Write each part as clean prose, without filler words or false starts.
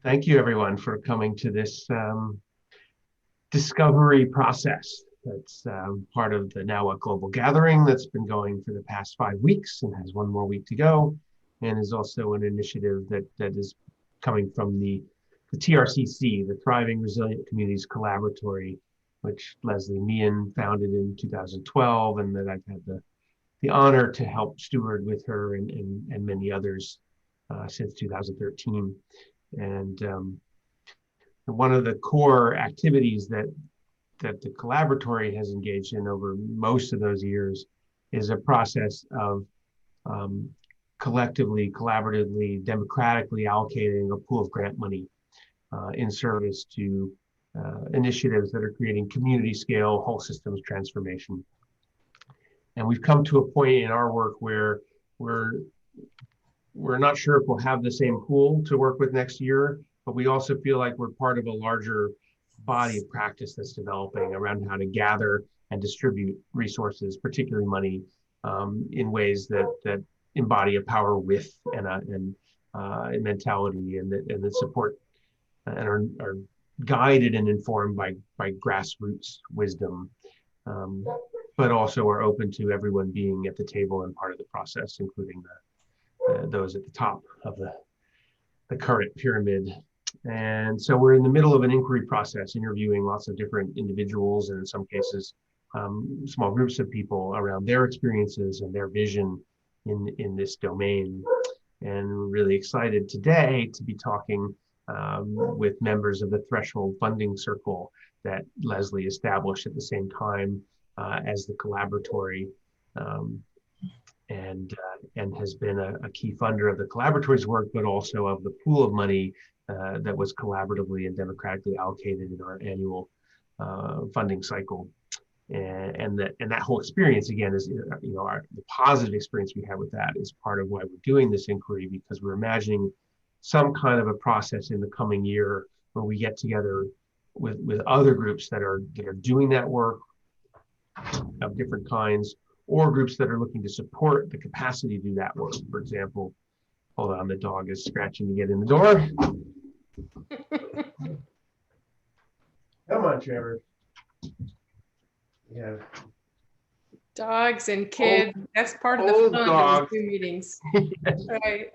Thank you, everyone, for coming to this discovery process. That's part of the Now What Global Gathering that's been going for the past 5 weeks and has one more week to go, and is also an initiative that is coming from the TRCC, the Thriving Resilient Communities Collaboratory, which Leslie Meehan founded in 2012, and that I've had the honor to help steward with her and many others since 2013. And one of the core activities that the collaboratory has engaged in over most of those years is a process of collectively, collaboratively, democratically allocating a pool of grant money in service to initiatives that are creating community scale whole systems transformation. And we've come to a point in our work where we're not sure if we'll have the same pool to work with next year, but we also feel like we're part of a larger body of practice that's developing around how to gather and distribute resources, particularly money, in ways that embody a power with and a mentality and that support and are guided and informed by grassroots wisdom, but also are open to everyone being at the table and part of the process, including those at the top of the current pyramid. And so we're in the middle of an inquiry process, interviewing lots of different individuals, and in some cases, small groups of people around their experiences and their vision in this domain. And we're really excited today to be talking with members of the Threshold Funding Circle that Leslie established at the same time as the collaboratory. And has been a key funder of the collaboratory's work, but also of the pool of money that was collaboratively and democratically allocated in our annual funding cycle. And that whole experience, again, is the positive experience we have with that is part of why we're doing this inquiry, because we're imagining some kind of a process in the coming year where we get together with other groups that are doing that work of different kinds, or groups that are looking to support the capacity to do that work. For example, hold on, the dog is scratching to get in the door. Come on, Trevor. Yeah. Dogs and kids, that's part of the fun of these Zoom meetings. Yes. Right.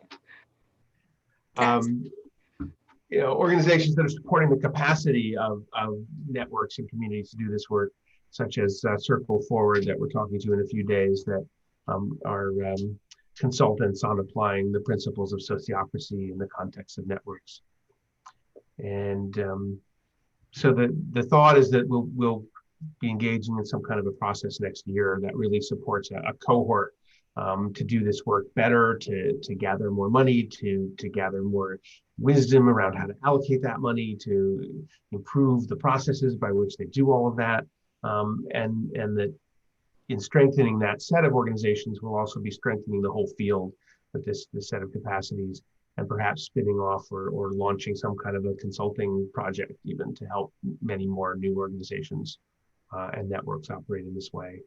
Organizations that are supporting the capacity of networks and communities to do this work, such as Circle Forward that we're talking to in a few days, that are consultants on applying the principles of sociocracy in the context of networks. And so the thought is that we'll be engaging in some kind of a process next year that really supports a cohort to do this work better, to gather more money, to gather more wisdom around how to allocate that money, to improve the processes by which they do all of that. And that in strengthening that set of organizations, we'll also be strengthening the whole field with this set of capacities, and perhaps spinning off or launching some kind of a consulting project even to help many more new organizations and networks operate in this way.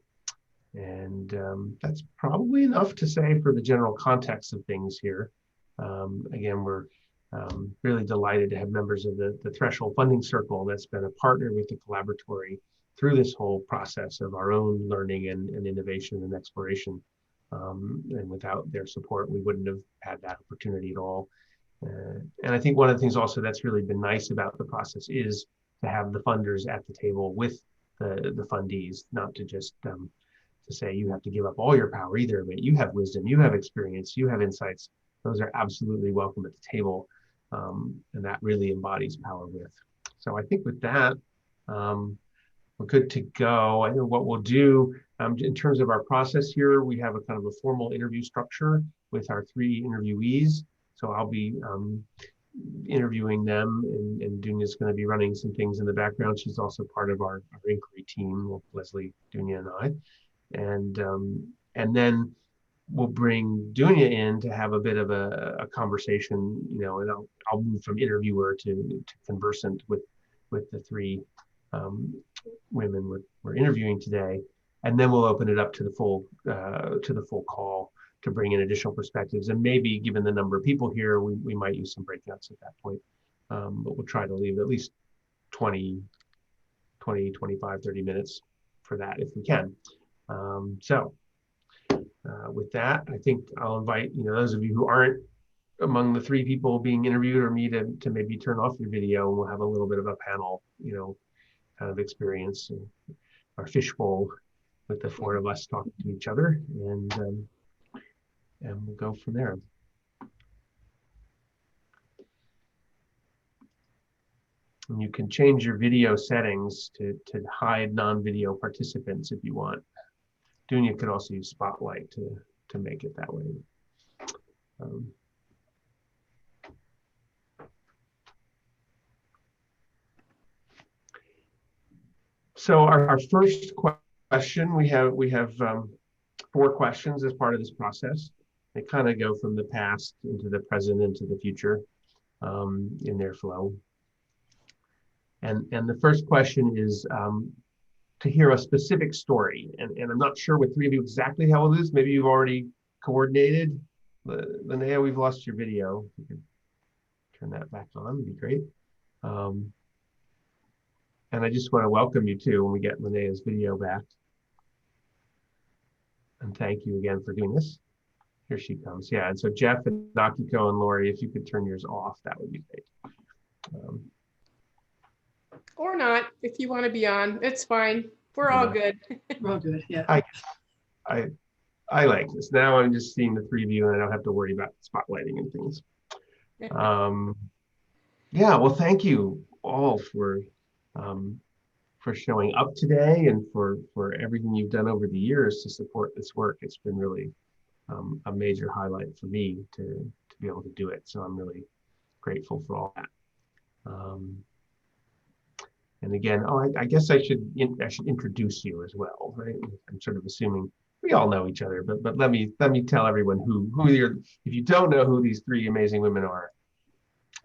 And that's probably enough to say for the general context of things here. Again, we're really delighted to have members of the Threshold Funding Circle that's been a partner with the collaboratory through this whole process of our own learning and innovation and exploration. And without their support, we wouldn't have had that opportunity at all. And I think one of the things also that's really been nice about the process is to have the funders at the table with the fundees, not to just to say you have to give up all your power either, but you have wisdom, you have experience, you have insights. Those are absolutely welcome at the table. And that really embodies power with. So I think with that, we're good to go. I know what we'll do in terms of our process here. We have a kind of a formal interview structure with our 3 interviewees. So I'll be interviewing them, and Dunya's going to be running some things in the background. She's also part of our inquiry team, Leslie, Dunya, and I. And then we'll bring Dunya in to have a bit of a conversation, and I'll move from interviewer to conversant with the 3 women we're interviewing today, and then we'll open it up to the full call to bring in additional perspectives. And maybe given the number of people here, we might use some breakouts at that point. but we'll try to leave at least 20, 25, 30 minutes for that if we can. With that, I think I'll invite those of you who aren't among the 3 people being interviewed or me to maybe turn off your video, and we'll have a little bit of a panel, kind of experience, our fishbowl with the 4 of us talking to each other, and we'll go from there. And you can change your video settings to hide non-video participants if you want. Dunya could also use Spotlight to make it that way. So our first question, we have 4 questions as part of this process. They kind of go from the past into the present into the future in their flow. And the first question is to hear a specific story. And I'm not sure with 3 of you exactly how it is. Maybe you've already coordinated. Linnea, we've lost your video. You can turn that back on, would be great. And I just want to welcome you too when we get Linnea's video back. And thank you again for doing this. Here she comes. Yeah, and so Jeff and Akiko and Lori, if you could turn yours off, that would be great. Or not, if you want to be on, it's fine. We're all good. We're all good, yeah. I like this. Now I'm just seeing the 3 of you and I don't have to worry about spotlighting and things. Yeah, well, thank you all for showing up today and for everything you've done over the years to support this work. It's been really a major highlight for me to be able to do it. So I'm really grateful for all that. And again, I guess I should introduce you as well, right? I'm sort of assuming we all know each other, but let me tell everyone who you're. If you don't know who these 3 amazing women are,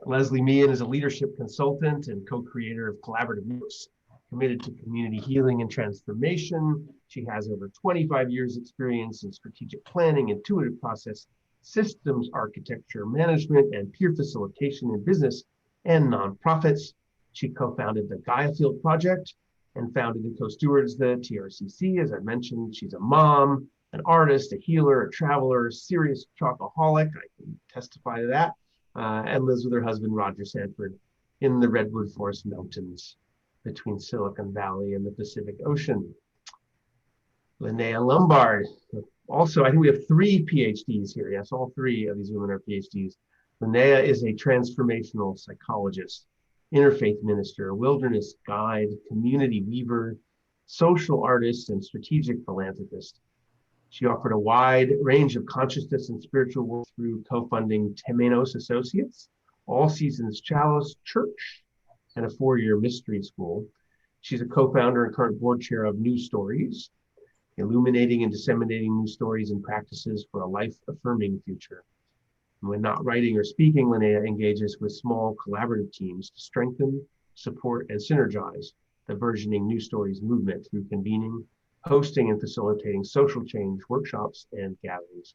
Leslie Meehan is a leadership consultant and co-creator of Collaborative Notes, committed to community healing and transformation. She has over 25 years experience in strategic planning, intuitive process, systems architecture, management, and peer facilitation in business and nonprofits. She co-founded the Gaia Field Project and founded and co-stewards the TRCC. As I mentioned, she's a mom, an artist, a healer, a traveler, serious chocoholic. I can testify to that. And lives with her husband, Roger Sanford, in the Redwood Forest Mountains between Silicon Valley and the Pacific Ocean. Linnea Lombard. Also, I think we have 3 PhDs here. Yes, all 3 of these women are PhDs. Linnea is a transformational psychologist, interfaith minister, wilderness guide, community weaver, social artist, and strategic philanthropist. She offered a wide range of consciousness and spiritual work through co-funding Temenos Associates, All Seasons Chalice Church, and a 4-year mystery school. She's a co-founder and current board chair of New Stories, illuminating and disseminating new stories and practices for a life-affirming future. And when not writing or speaking, Linnea engages with small collaborative teams to strengthen, support, and synergize the burgeoning New Stories movement through convening, hosting, and facilitating social change workshops and gatherings.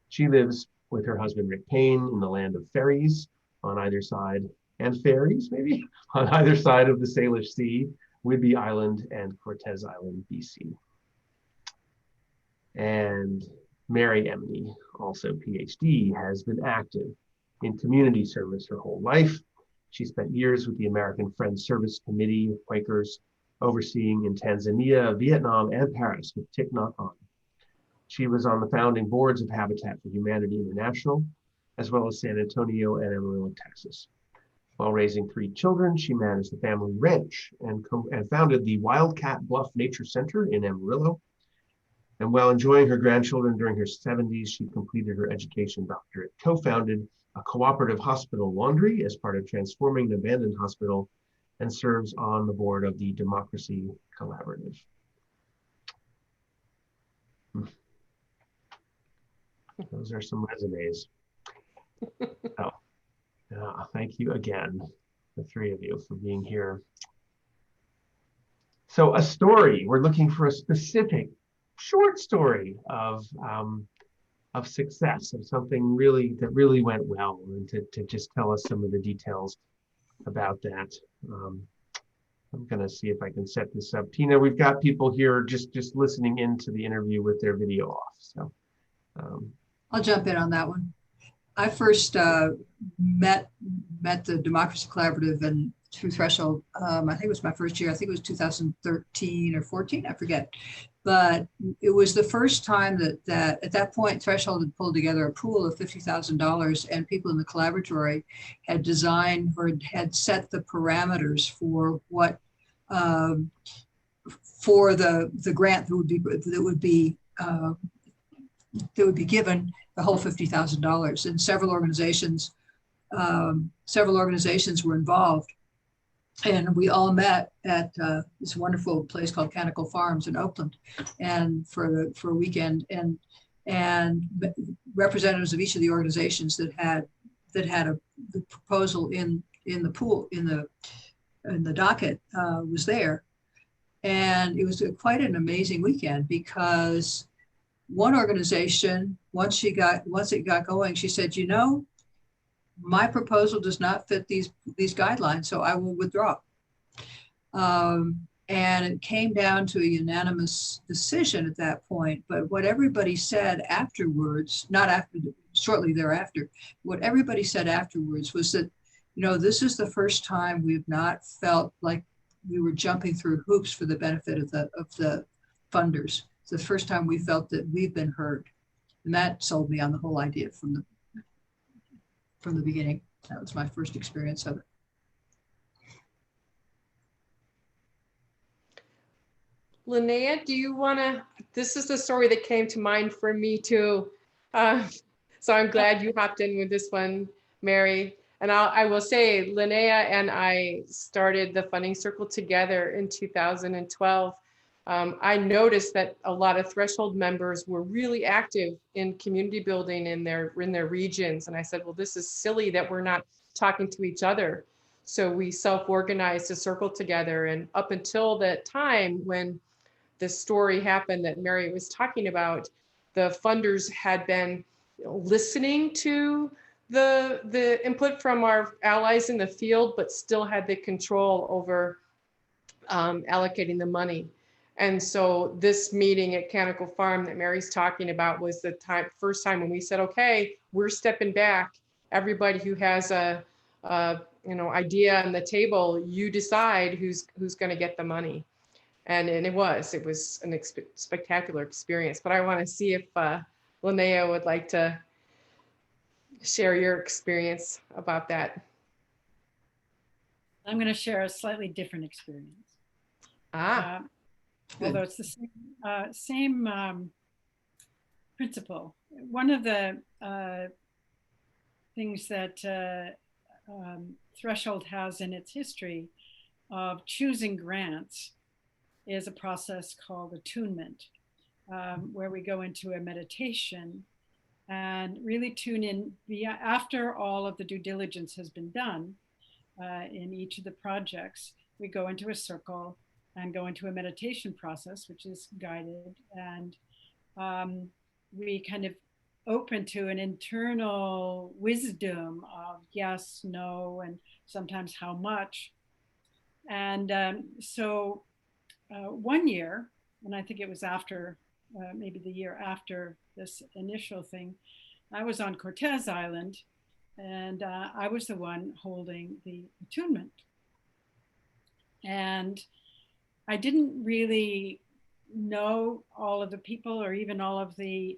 She lives with her husband, Rick Payne, in the land of fairies on either side, and fairies maybe, on either side of the Salish Sea, Whidbey Island and Cortez Island, BC. And Mary Emney, also PhD, has been active in community service her whole life. She spent years with the American Friends Service Committee of Quakers, overseeing in Tanzania, Vietnam, and Paris with Thich Nhat Hanh. She was on the founding boards of Habitat for Humanity International, as well as San Antonio and Amarillo, Texas. While raising 3 children, she managed the family ranch and founded the Wildcat Bluff Nature Center in Amarillo. And while enjoying her grandchildren during her 70s, she completed her education doctorate, co-founded a cooperative hospital laundry as part of transforming an abandoned hospital, and serves on the board of the Democracy Collaborative. Those are some resumes. Oh, thank you again, the 3 of you, for being here. So a story, we're looking for a specific short story of success, of something that really went well, and to just tell us some of the details about that. I'm going to see if I can set this up. Tina, we've got people here just listening into the interview with their video off. So I'll jump in on that one. I first met the Democracy Collaborative and through Threshold. I think it was my first year. I think it was 2013 or 14. I forget. But it was the first time that at that point Threshold had pulled together a pool of $50,000, and people in the collaboratory had designed or had set the parameters for what for the grant that would be given, the whole $50,000. And several organizations were involved, and we all met at this wonderful place called Canticle Farms in Oakland, and for a weekend, and representatives of each of the organizations that had the proposal in the pool in the docket was there. And it was quite an amazing weekend, because one organization, once it got going, she said, you know, my proposal does not fit these guidelines, so I will withdraw. And it came down to a unanimous decision at that point. But what everybody said afterwards, shortly thereafter, what everybody said afterwards was that, you know, this is the first time we've not felt like we were jumping through hoops for the benefit of the funders. It's the first time we felt that we've been heard. And that sold me on the whole idea from the beginning. That was my first experience of it. Linnea, do you want to, this is the story that came to mind for me too. So I'm glad you hopped in with this one, Mary. And I will say, Linnea and I started the funding circle together in 2012. I noticed that a lot of Threshold members were really active in community building in their regions. And I said, well, this is silly that we're not talking to each other. So we self-organized a circle together. And up until that time when this story happened that Mary was talking about, the funders had been listening to the input from our allies in the field, but still had the control over allocating the money. And so this meeting at Canticle Farm that Mary's talking about was the first time when we said, okay, we're stepping back. Everybody who has a idea on the table, you decide who's going to get the money. And it was an spectacular experience. But I want to see if Linnea would like to share your experience about that. I'm going to share a slightly different experience. Although it's the same principle. One of the things that Threshold has in its history of choosing grants is a process called attunement, where we go into a meditation and really tune in after all of the due diligence has been done in each of the projects. We go into a circle and go into a meditation process, which is guided, and we kind of open to an internal wisdom of yes, no, and sometimes how much. And so one year, and I think it was after, maybe the year after this initial thing, I was on Cortez Island, and I was the one holding the attunement. And I didn't really know all of the people or even all of the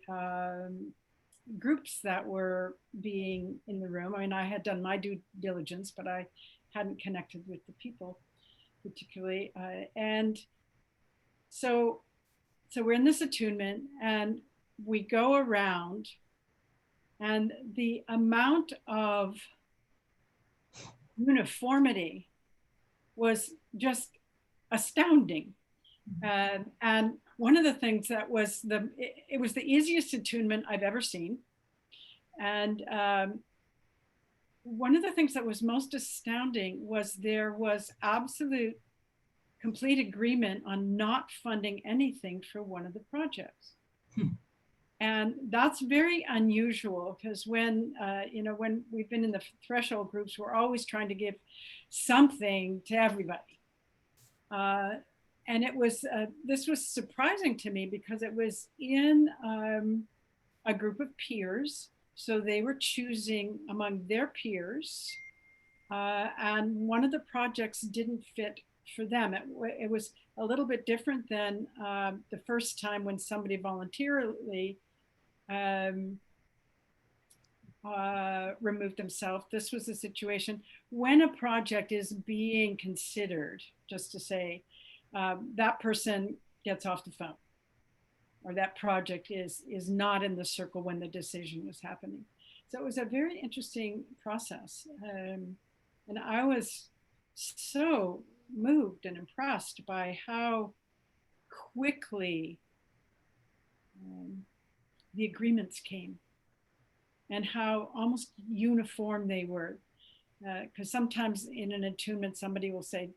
groups that were being in the room. I mean, I had done my due diligence, but I hadn't connected with the people particularly. And so we're in this attunement and we go around, and the amount of uniformity was just astounding. And one of the things that was it was the easiest attunement I've ever seen. And one of the things that was most astounding was there was absolute complete agreement on not funding anything for one of the projects. And that's very unusual because when, when we've been in the threshold groups, we're always trying to give something to everybody. And it was, this was surprising to me because it was in a group of peers. So they were choosing among their peers. And one of the projects didn't fit for them. It was a little bit different than the first time when somebody voluntarily removed themselves. This was a situation when a project is being considered, just to say, that person gets off the phone, or that project is not in the circle when the decision was happening. So it was a very interesting process. And I was so moved and impressed by how quickly the agreements came and how almost uniform they were. Because sometimes in an attunement, somebody will say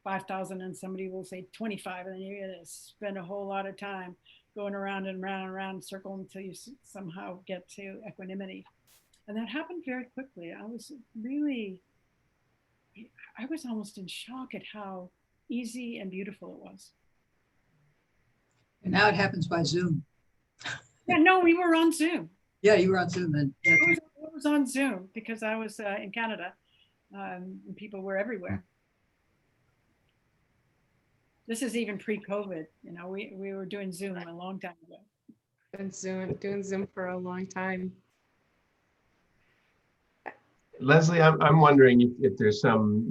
5,000 and somebody will say 25, and then you're going to spend a whole lot of time going around and around and around in a circle until you somehow get to equanimity. And that happened very quickly. I was almost in shock at how easy and beautiful it was. And now it happens by Zoom. Yeah, no, we were on Zoom. Yeah, you were on Zoom then. Yeah, it was on Zoom because I was in Canada, and people were everywhere. This is even pre-COVID. We were doing Zoom a long time ago. Been doing Zoom for a long time. Leslie, I'm wondering if there's some,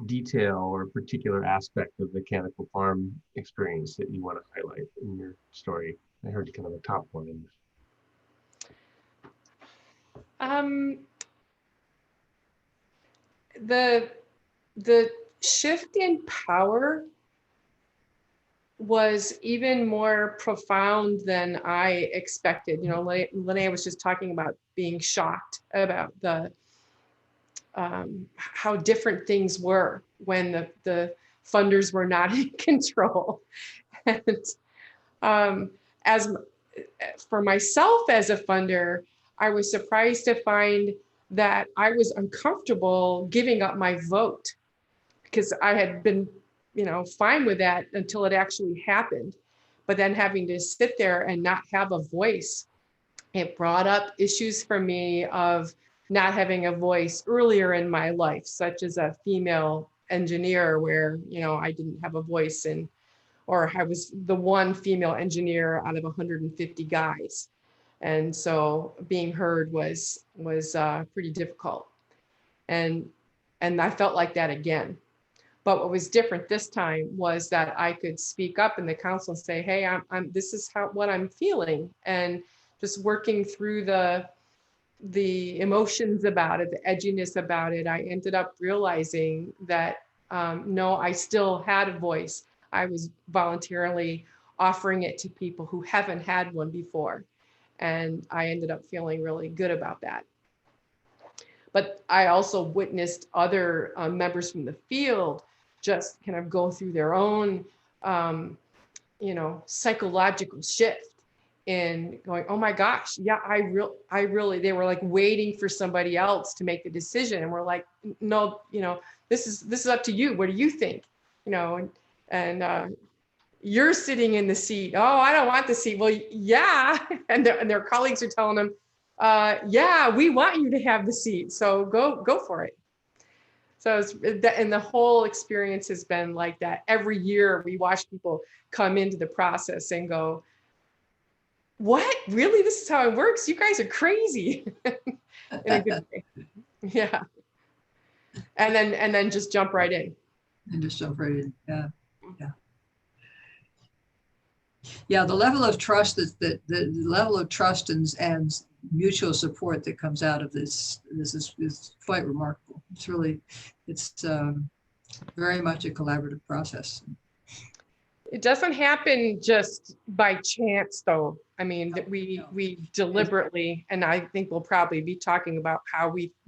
detail or particular aspect of the Canonical Farm experience that you want to highlight in your story. I heard kind of a top one in this. The shift in power was even more profound than I expected. Linnea was just talking about being shocked about the how different things were when the funders were not in control. And as for myself as a funder, I was surprised to find that I was uncomfortable giving up my vote because I had been, fine with that until it actually happened. But then having to sit there and not have a voice, it brought up issues for me of not having a voice earlier in my life, such as a female engineer where, I didn't have a voice or I was the one female engineer out of 150 guys. And so being heard was pretty difficult. And I felt like that again. But what was different this time was that I could speak up in the council and say, hey, this is what I'm feeling. And just working through the emotions about it, the edginess about it, I ended up realizing that, no, I still had a voice. I was voluntarily offering it to people who haven't had one before. And I ended up feeling really good about that. But I also witnessed other members from the field just kind of go through their own, psychological shift in going, oh my gosh, yeah, I really, they were like waiting for somebody else to make the decision. And we're like, no, this is up to you. What do you think? And you're sitting in the seat. Oh, I don't want the seat. Well, yeah. And their colleagues are telling them, yeah, we want you to have the seat. So go for it. So and the whole experience has been like that. Every year we watch people come into the process and go, what? Really? This is how it works? You guys are crazy. In a good way. Yeah. And then just jump right in. And just jump right in. Yeah. Yeah. Yeah, the level of trust the level of trust and mutual support that comes out of this is quite remarkable. It's very much a collaborative process. It doesn't happen just by chance, though. I mean, that we deliberately, and I think we'll probably be talking about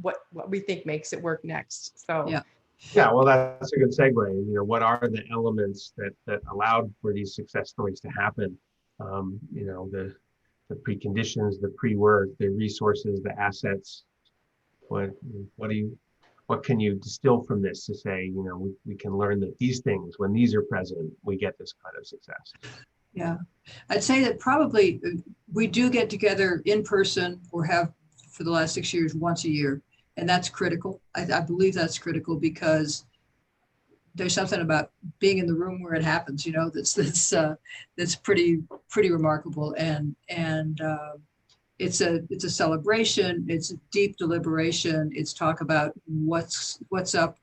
what we think makes it work next. So yeah. Yeah, well, that's a good segue. What are the elements that allowed for these success stories to happen? The the preconditions, the pre-work, the resources, the assets. What can you distill from this to say, you know, we can learn that these things, when these are present, we get this kind of success? Yeah, I'd say that probably we do get together in person, or have for the last 6 years once a year. And that's critical. I believe that's critical because there's something about being in the room where it happens, you know, that's pretty remarkable. And it's a celebration. It's a deep deliberation. It's talk about what's up.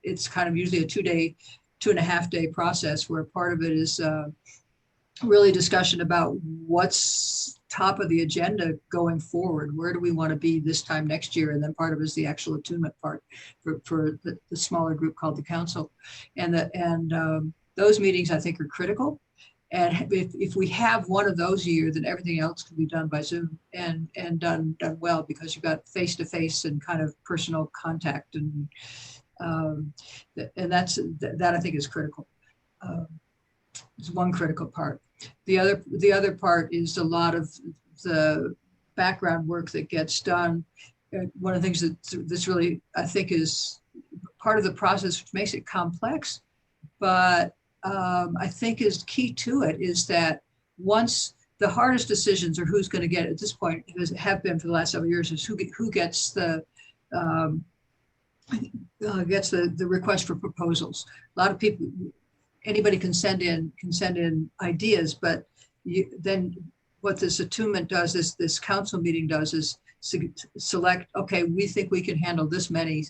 It's kind of usually a 2.5 day process, where part of it is really discussion about what's top of the agenda going forward. Where do we want to be this time next year? And then part of it is the actual attunement part for the smaller group called the council. And those meetings I think are critical. And if we have one of those a year, then everything else can be done by Zoom and done well, because you've got face-to-face and kind of personal contact. And that I think is critical. Is one critical part. The other part is a lot of the background work that gets done. One of the things that's really, I think, is part of the process, which makes it complex, but I think is key to it, is that once the hardest decisions are who's going to get, at this point, have been for the last several years, is who gets the request for proposals. A lot of people, anybody can send in ideas, but then what this attunement does, this council meeting does, is select, okay, we think we can handle this many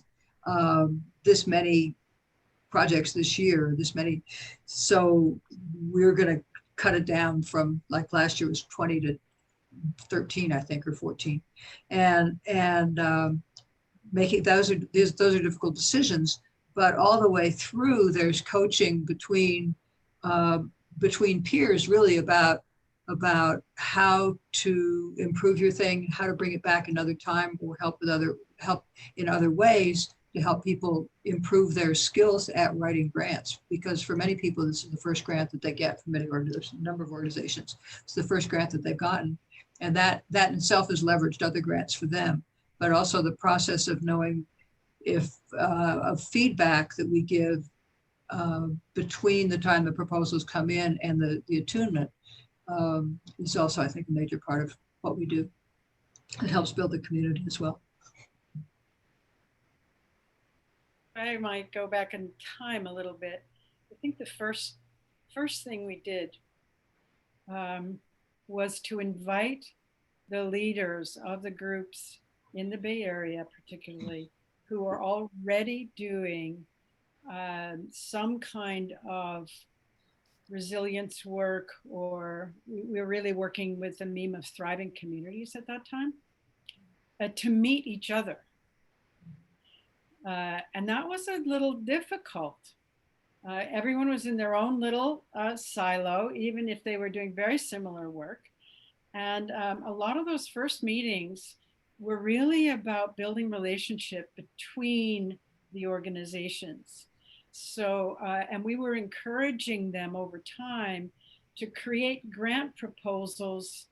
projects this year, this many. So we're going to cut it down from, like last year was 20 to 13, I think, or 14. And making those are difficult decisions, but all the way through there's coaching between peers, really about how to improve your thing, how to bring it back another time, or help in other ways to help people improve their skills at writing grants. Because for many people, this is the first grant that they get from there's a number of organizations. It's the first grant that they've gotten. And that in itself has leveraged other grants for them. But also the process of knowing if of feedback that we give between the time the proposals come in and the attunement is also, I think, a major part of what we do. It helps build the community as well. I might go back in time a little bit. I think the first thing we did was to invite the leaders of the groups in the Bay Area, particularly, who are already doing some kind of resilience work, or we were really working with the meme of thriving communities at that time, to meet each other. And that was a little difficult. Everyone was in their own little silo, even if they were doing very similar work. And a lot of those first meetings were really about building relationship between the organizations. So, and we were encouraging them over time to create grant proposals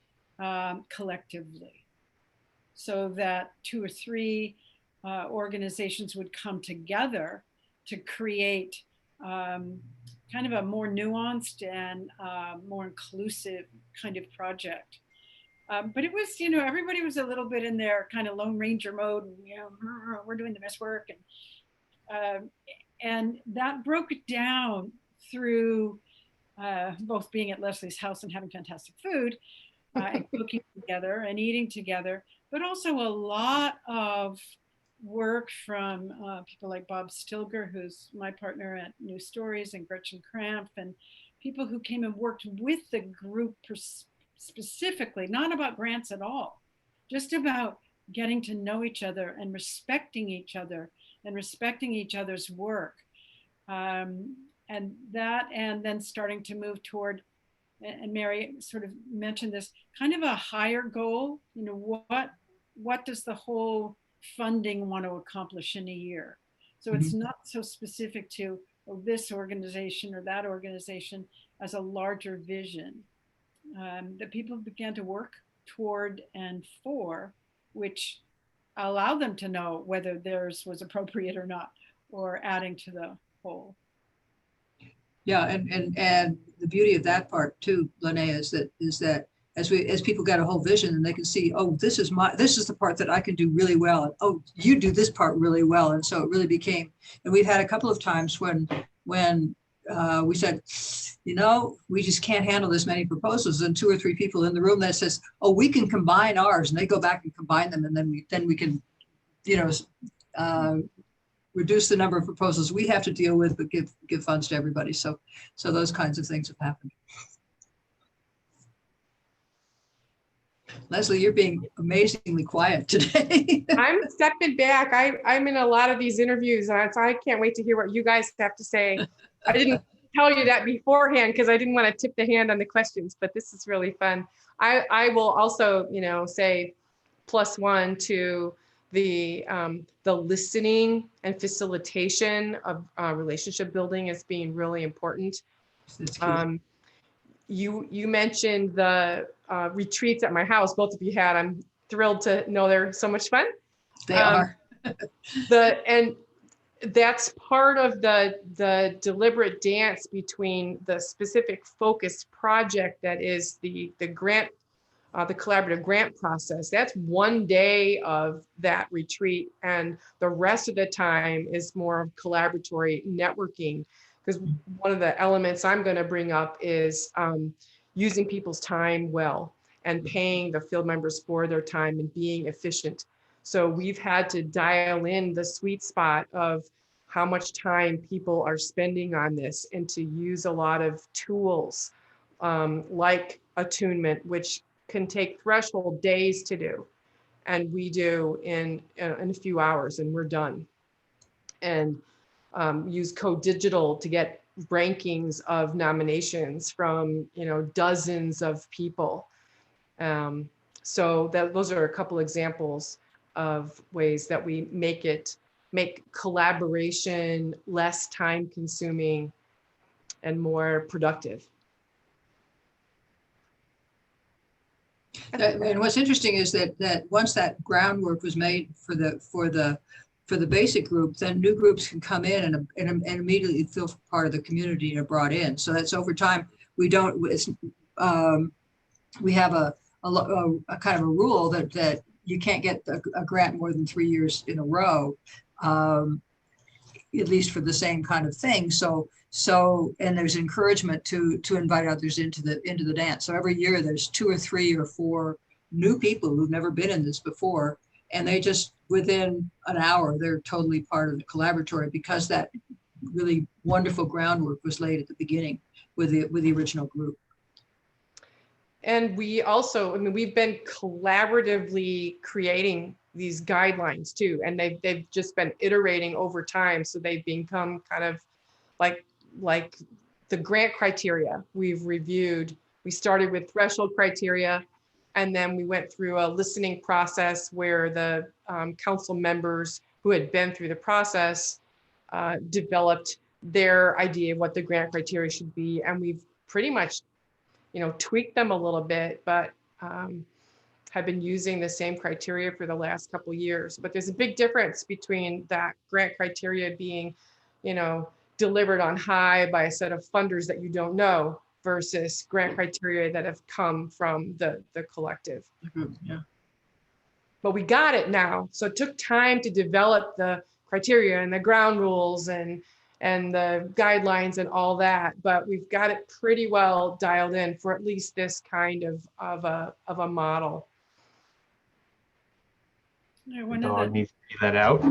collectively, so that 2 or 3 organizations would come together to create kind of a more nuanced and more inclusive kind of project. But it was, everybody was a little bit in their kind of Lone Ranger mode. We're doing the best work. And that broke down through both being at Leslie's house and having fantastic food, and cooking together and eating together, but also a lot of work from people like Bob Stilger, who's my partner at New Stories, and Gretchen Kramp, and people who came and worked with the group specifically, not about grants at all, just about getting to know each other and respecting each other and respecting each other's work. And then starting to move toward, and Mary sort of mentioned this, kind of a higher goal. What does the whole funding want to accomplish in a year? So it's not so specific to this organization or that organization, as a larger vision. that people began to work toward and for, which allow them to know whether theirs was appropriate or not, or adding to the whole. Yeah, and the beauty of that part too, Linnea, is that as people get a whole vision and they can see, oh, this is the part that I can do really well, and oh, you do this part really well, and so it really became. And we've had a couple of times when we said, you know, we just can't handle this many proposals, and 2 or 3 people in the room that says, oh, we can combine ours, and they go back and combine them, and then we can, you know, reduce the number of proposals we have to deal with, but give funds to everybody. So those kinds of things have happened. Leslie, you're being amazingly quiet today. I'm stepping back. I'm in a lot of these interviews, and I can't wait to hear what you guys have to say. I didn't tell you that beforehand because I didn't want to tip the hand on the questions, but this is really fun. I will also, you know, say +1 to the listening and facilitation of relationship building as being really important. You mentioned the retreats at my house, both of you had. I'm thrilled to know they're so much fun. They are. And that's part of the deliberate dance between the specific focused project that is the grant, the collaborative grant process. That's one day of that retreat, and the rest of the time is more of collaboratory networking. Because one of the elements I'm going to bring up is using people's time well and paying the field members for their time and being efficient. So we've had to dial in the sweet spot of how much time people are spending on this, and to use a lot of tools like attunement, which can take threshold days to do. And we do in a few hours, and we're done. And use Code Digital to get rankings of nominations from, you know, dozens of people. So those are a couple examples of ways that we make collaboration less time consuming and more productive. And what's interesting is that once that groundwork was made for the basic group, then new groups can come in and immediately feel part of the community and are brought in. So that's over time. We have a kind of a rule that you can't get a grant more than 3 years in a row, at least for the same kind of thing. So and there's encouragement to invite others into the dance. So every year there's 2 or 3 or 4 new people who've never been in this before, and they just within an hour they're totally part of the collaboratory, because that really wonderful groundwork was laid at the beginning with the original group. And we also, I mean, we've been collaboratively creating these guidelines too, and they've just been iterating over time. So they've become kind of like the grant criteria we've reviewed. We started with threshold criteria, and then we went through a listening process where the council members who had been through the process developed their idea of what the grant criteria should be. And we've pretty much, you know, tweaked them a little bit, but have been using the same criteria for the last couple of years. But there's a big difference between that grant criteria being, you know, delivered on high by a set of funders that you don't know, versus grant criteria that have come from the collective. Yeah. But we got it now. So it took time to develop the criteria and the ground rules and the guidelines and all that, but we've got it pretty well dialed in for at least this kind of a model. Yeah, The dog needs to see that out.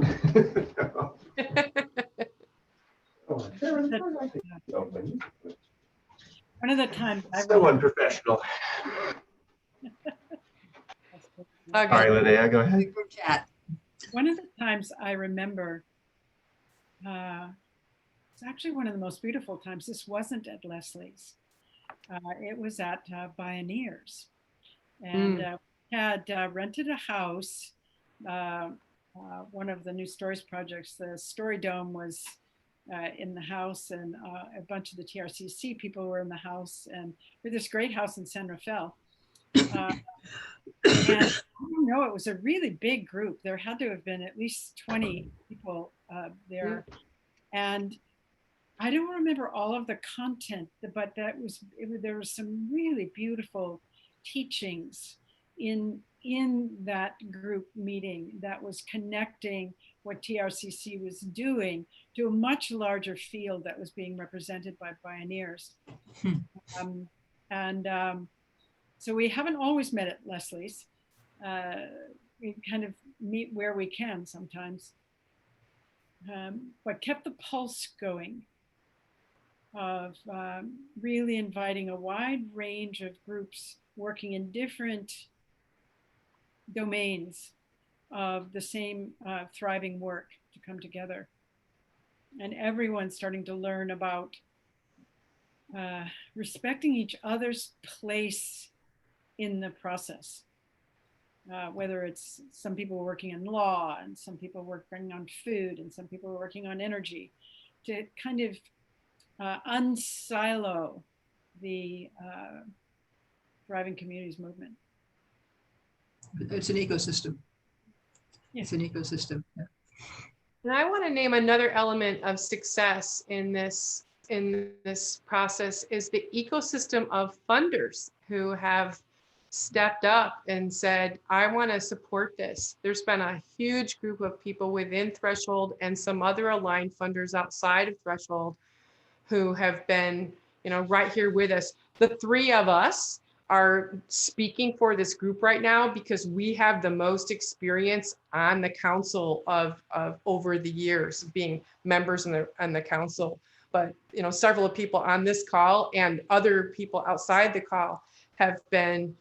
One of the times So unprofessional. Sorry, Linnea, go ahead. Chat. One of the times I remember, it's actually one of the most beautiful times. This wasn't at Leslie's. It was at Bioneers. And we had rented a house. One of the new stories projects, the Story Dome was in the house, and a bunch of the TRCC people were in the house, and we're this great house in San Rafael. And I don't know, it was a really big group. There had to have been at least 20 people there. And I don't remember all of the content, but there was some really beautiful teachings in that group meeting that was connecting what TRCC was doing to a much larger field that was being represented by pioneers. So we haven't always met at Leslie's. We kind of meet where we can sometimes, but kept the pulse going of really inviting a wide range of groups working in different domains of the same thriving work to come together. And everyone's starting to learn about respecting each other's place in the process. Whether it's some people working in law and some people working on food and some people working on energy, to kind of unsilo the Thriving Communities movement. It's an ecosystem. Yeah. It's an ecosystem. Yeah. And I want to name another element of success in this process is the ecosystem of funders who have stepped up and said, I want to support this. There's been a huge group of people within Threshold and some other aligned funders outside of Threshold who have been, right here with us. The three of us are speaking for this group right now because we have the most experience on the council of over the years being members in the council. But several of people on this call and other people outside the call have been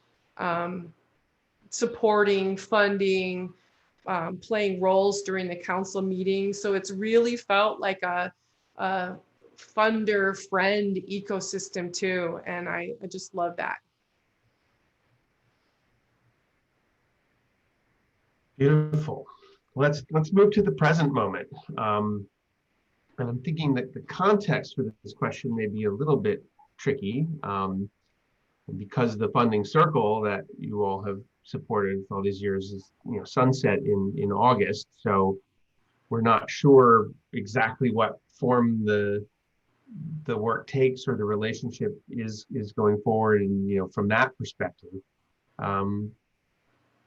supporting, funding, playing roles during the council meetings. So it's really felt like a funder friend ecosystem too. And I just love that. Beautiful. Let's move to the present moment. And I'm thinking that the context for this question may be a little bit tricky because the funding circle that you all have supported for all these years is sunset in August. So we're not sure exactly what form the work takes or the relationship is going forward, and from that perspective.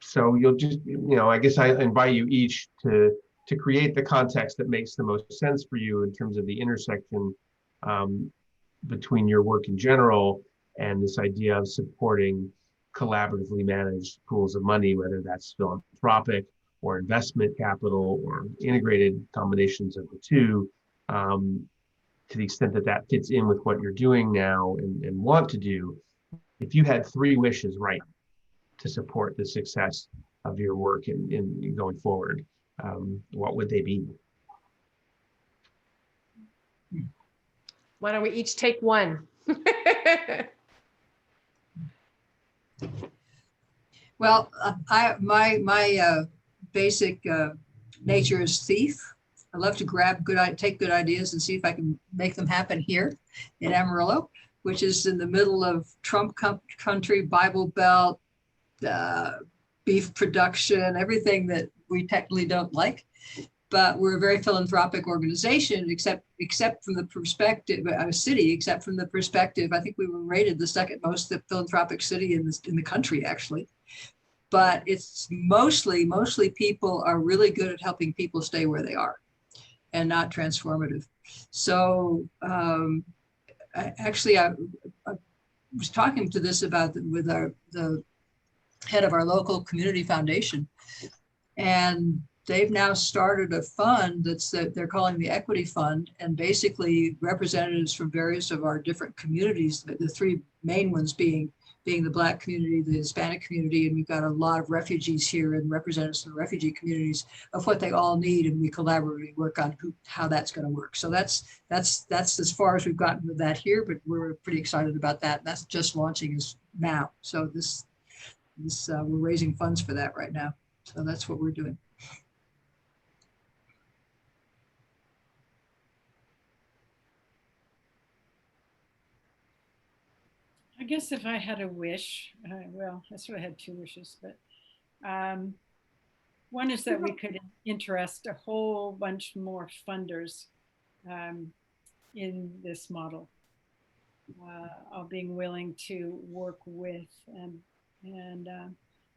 So you'll just, I guess I invite you each to create the context that makes the most sense for you in terms of the intersection between your work in general and this idea of supporting collaboratively managed pools of money, whether that's philanthropic or investment capital or integrated combinations of the two, to the extent that that fits in with what you're doing now and want to do. If you had 3 wishes right to support the success of your work in going forward, what would they be? Why don't we each take one? Well, my basic nature is thief. I love to take good ideas and see if I can make them happen here in Amarillo, which is in the middle of Trump country, Bible Belt, beef production, everything that we technically don't like. But we're a very philanthropic organization, except from the perspective, a city, except from the perspective, I think we were rated the second most philanthropic city in the country, actually. But it's mostly people are really good at helping people stay where they are and not transformative. So I was talking to this with the head of our local community foundation, and they've now started a fund they're calling the Equity Fund, and basically representatives from various of our different communities, the 3 main ones being the Black community, the Hispanic community, and we've got a lot of refugees here and representatives from the refugee communities, of what they all need, and we collaboratively work on how that's going to work. So that's as far as we've gotten with that here, but we're pretty excited about that. That's just launching now. So this we're raising funds for that right now. So that's what we're doing. I guess if I had a wish, well, I sort of had two wishes, but one is that we could interest a whole bunch more funders in this model of being willing to work with and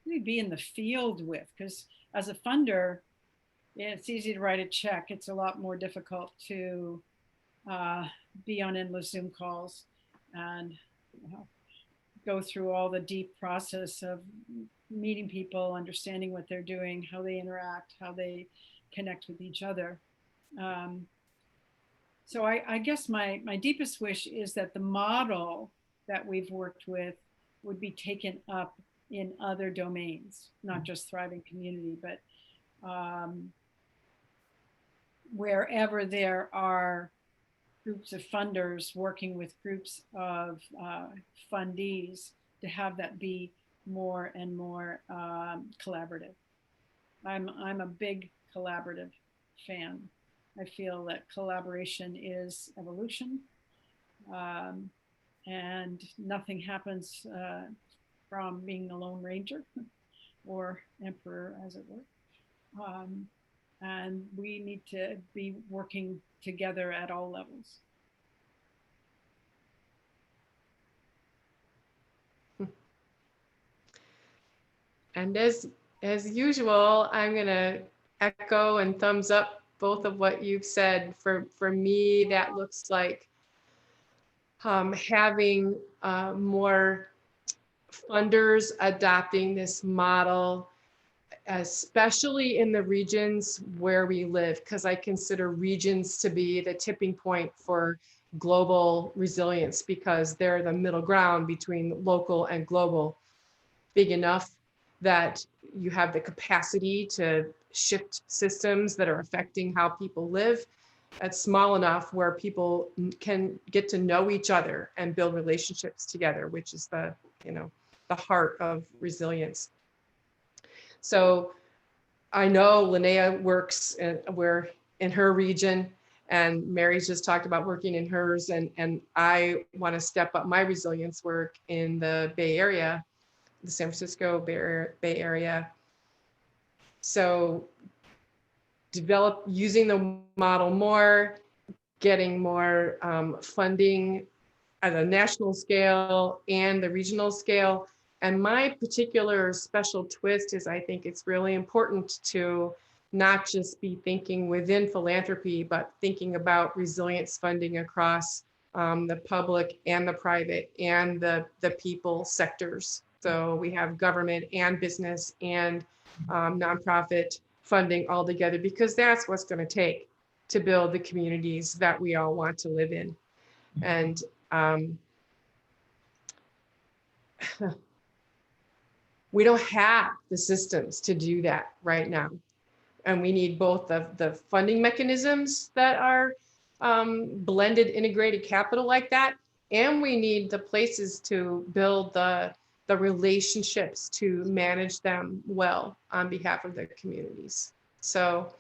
really be in the field with, because as a funder, it's easy to write a check. It's a lot more difficult to be on endless Zoom calls and go through all the deep process of meeting people, understanding what they're doing, how they interact, how they connect with each other. So I guess my deepest wish is that the model that we've worked with would be taken up in other domains, not just Thriving Community, but wherever there are groups of funders working with groups of fundees, to have that be more and more collaborative. I'm a big collaborative fan. I feel that collaboration is evolution, and nothing happens from being a Lone Ranger or Emperor, as it were. And we need to be working together at all levels. And as usual, I'm going to echo and thumbs up both of what you've said. For me, that looks like having more funders adopting this model, especially in the regions where we live, because I consider regions to be the tipping point for global resilience, because they're the middle ground between local and global, big enough that you have the capacity to shift systems that are affecting how people live. That's small enough where people can get to know each other and build relationships together, which is the heart of resilience. So I know Linnea works, we're in her region, and Mary's just talked about working in hers, and I want to step up my resilience work in the Bay Area, the San Francisco Bay Area. So using the model more, getting more funding at a national scale and the regional scale. And my particular special twist is I think it's really important to not just be thinking within philanthropy, but thinking about resilience funding across the public and the private and the people sectors. So we have government and business and nonprofit funding all together, because that's what's going to take to build the communities that we all want to live in. And we don't have the systems to do that right now. And we need both the funding mechanisms that are blended integrated capital like that, and we need the places to build the relationships to manage them well on behalf of their communities. So,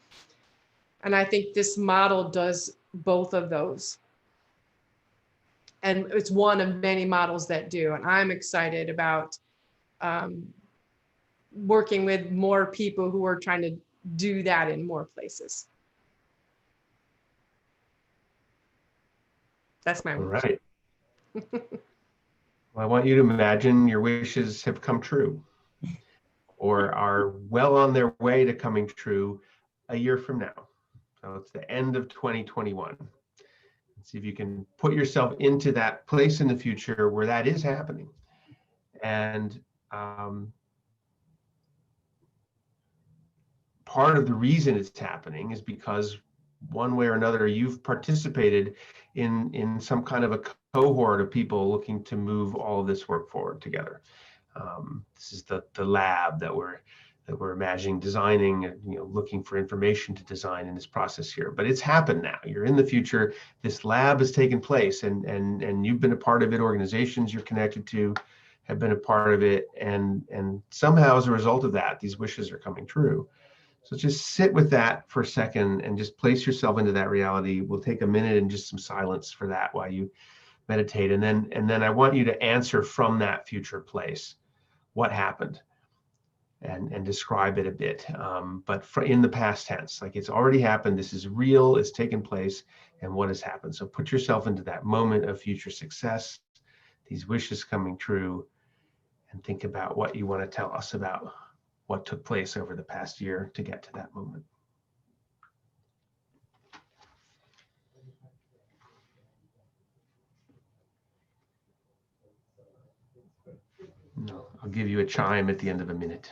and I think this model does both of those. And it's one of many models that do. And I'm excited about working with more people who are trying to do that in more places. That's my wish. All right. Well, I want you to imagine your wishes have come true or are well on their way to coming true a year from now. So it's the end of 2021. See if you can put yourself into that place in the future where that is happening. And part of the reason it's happening is because one way or another, you've participated in some kind of a cohort of people looking to move all of this work forward together. This is the lab that we're imagining designing, looking for information to design in this process here. But it's happened now. You're in the future. This lab has taken place, and you've been a part of it. Organizations you're connected to have been a part of it, and somehow as a result of that, these wishes are coming true. So just sit with that for a second and just place yourself into that reality. We'll take a minute and just some silence for that while you meditate, and then I want you to answer from that future place what happened, and describe it a bit, but in the past tense, like it's already happened, this is real, it's taken place, and what has happened. So put yourself into that moment of future success, these wishes coming true, and think about what you want to tell us about what took place over the past year to get to that moment. No, I'll give you a chime at the end of a minute.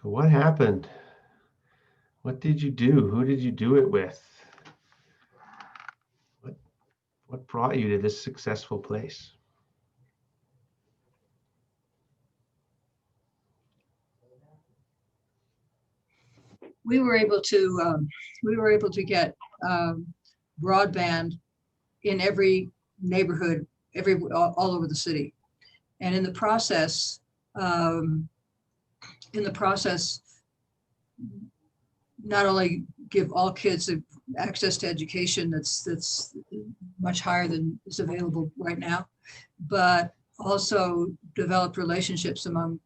So what happened? What did you do? Who did you do it with? What brought you to this successful place? We were able to get broadband in every neighborhood, all over the city, and in the process, not only give all kids access to education that's much higher than is available right now, but also developed relationships among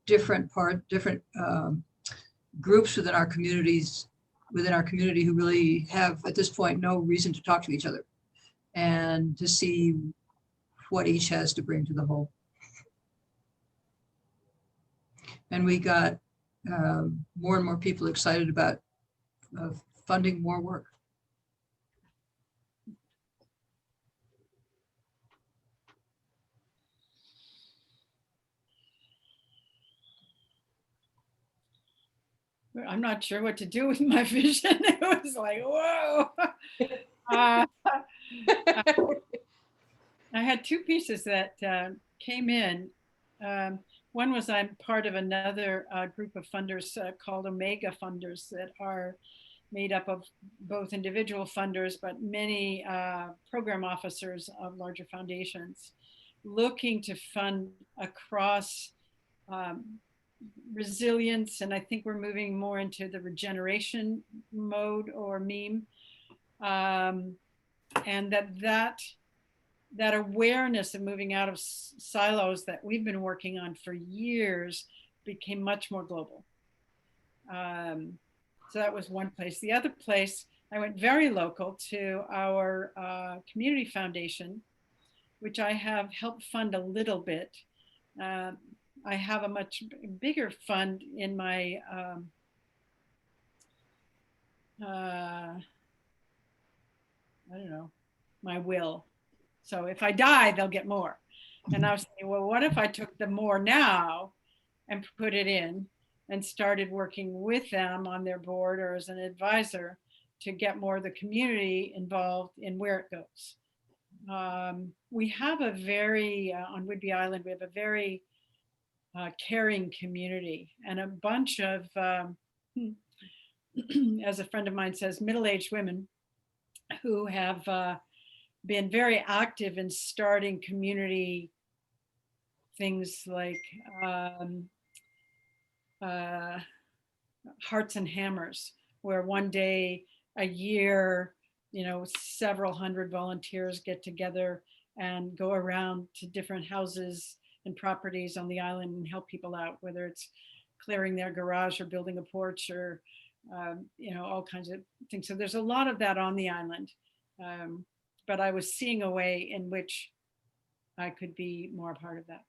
different groups within our community who really have at this point no reason to talk to each other, and to see what each has to bring to the whole. And we got more and more people excited about funding more work. I'm not sure what to do with my vision. It was like, whoa. I had two pieces that came in. One was I'm part of another group of funders called Omega Funders that are made up of both individual funders, but many program officers of larger foundations looking to fund across resilience. And I think we're moving more into the regeneration mode or meme. And that awareness of moving out of silos that we've been working on for years became much more global. So that was one place. The other place, I went very local to our community foundation, which I have helped fund a little bit. I have a much bigger fund in my I don't know, my will. So if I die, they'll get more. And I was thinking, well, what if I took the more now and put it in and started working with them on their board or as an advisor to get more of the community involved in where it goes. We have a very, on Whidbey Island, we have a very caring community and a bunch of, as a friend of mine says, middle-aged women who have been very active in starting community things like Hearts and Hammers, where one day a year, you know, several hundred volunteers get together and go around to different houses and properties on the island and help people out, whether it's clearing their garage or building a porch or all kinds of things. So there's a lot of that on the island. But I was seeing a way in which I could be more a part of that.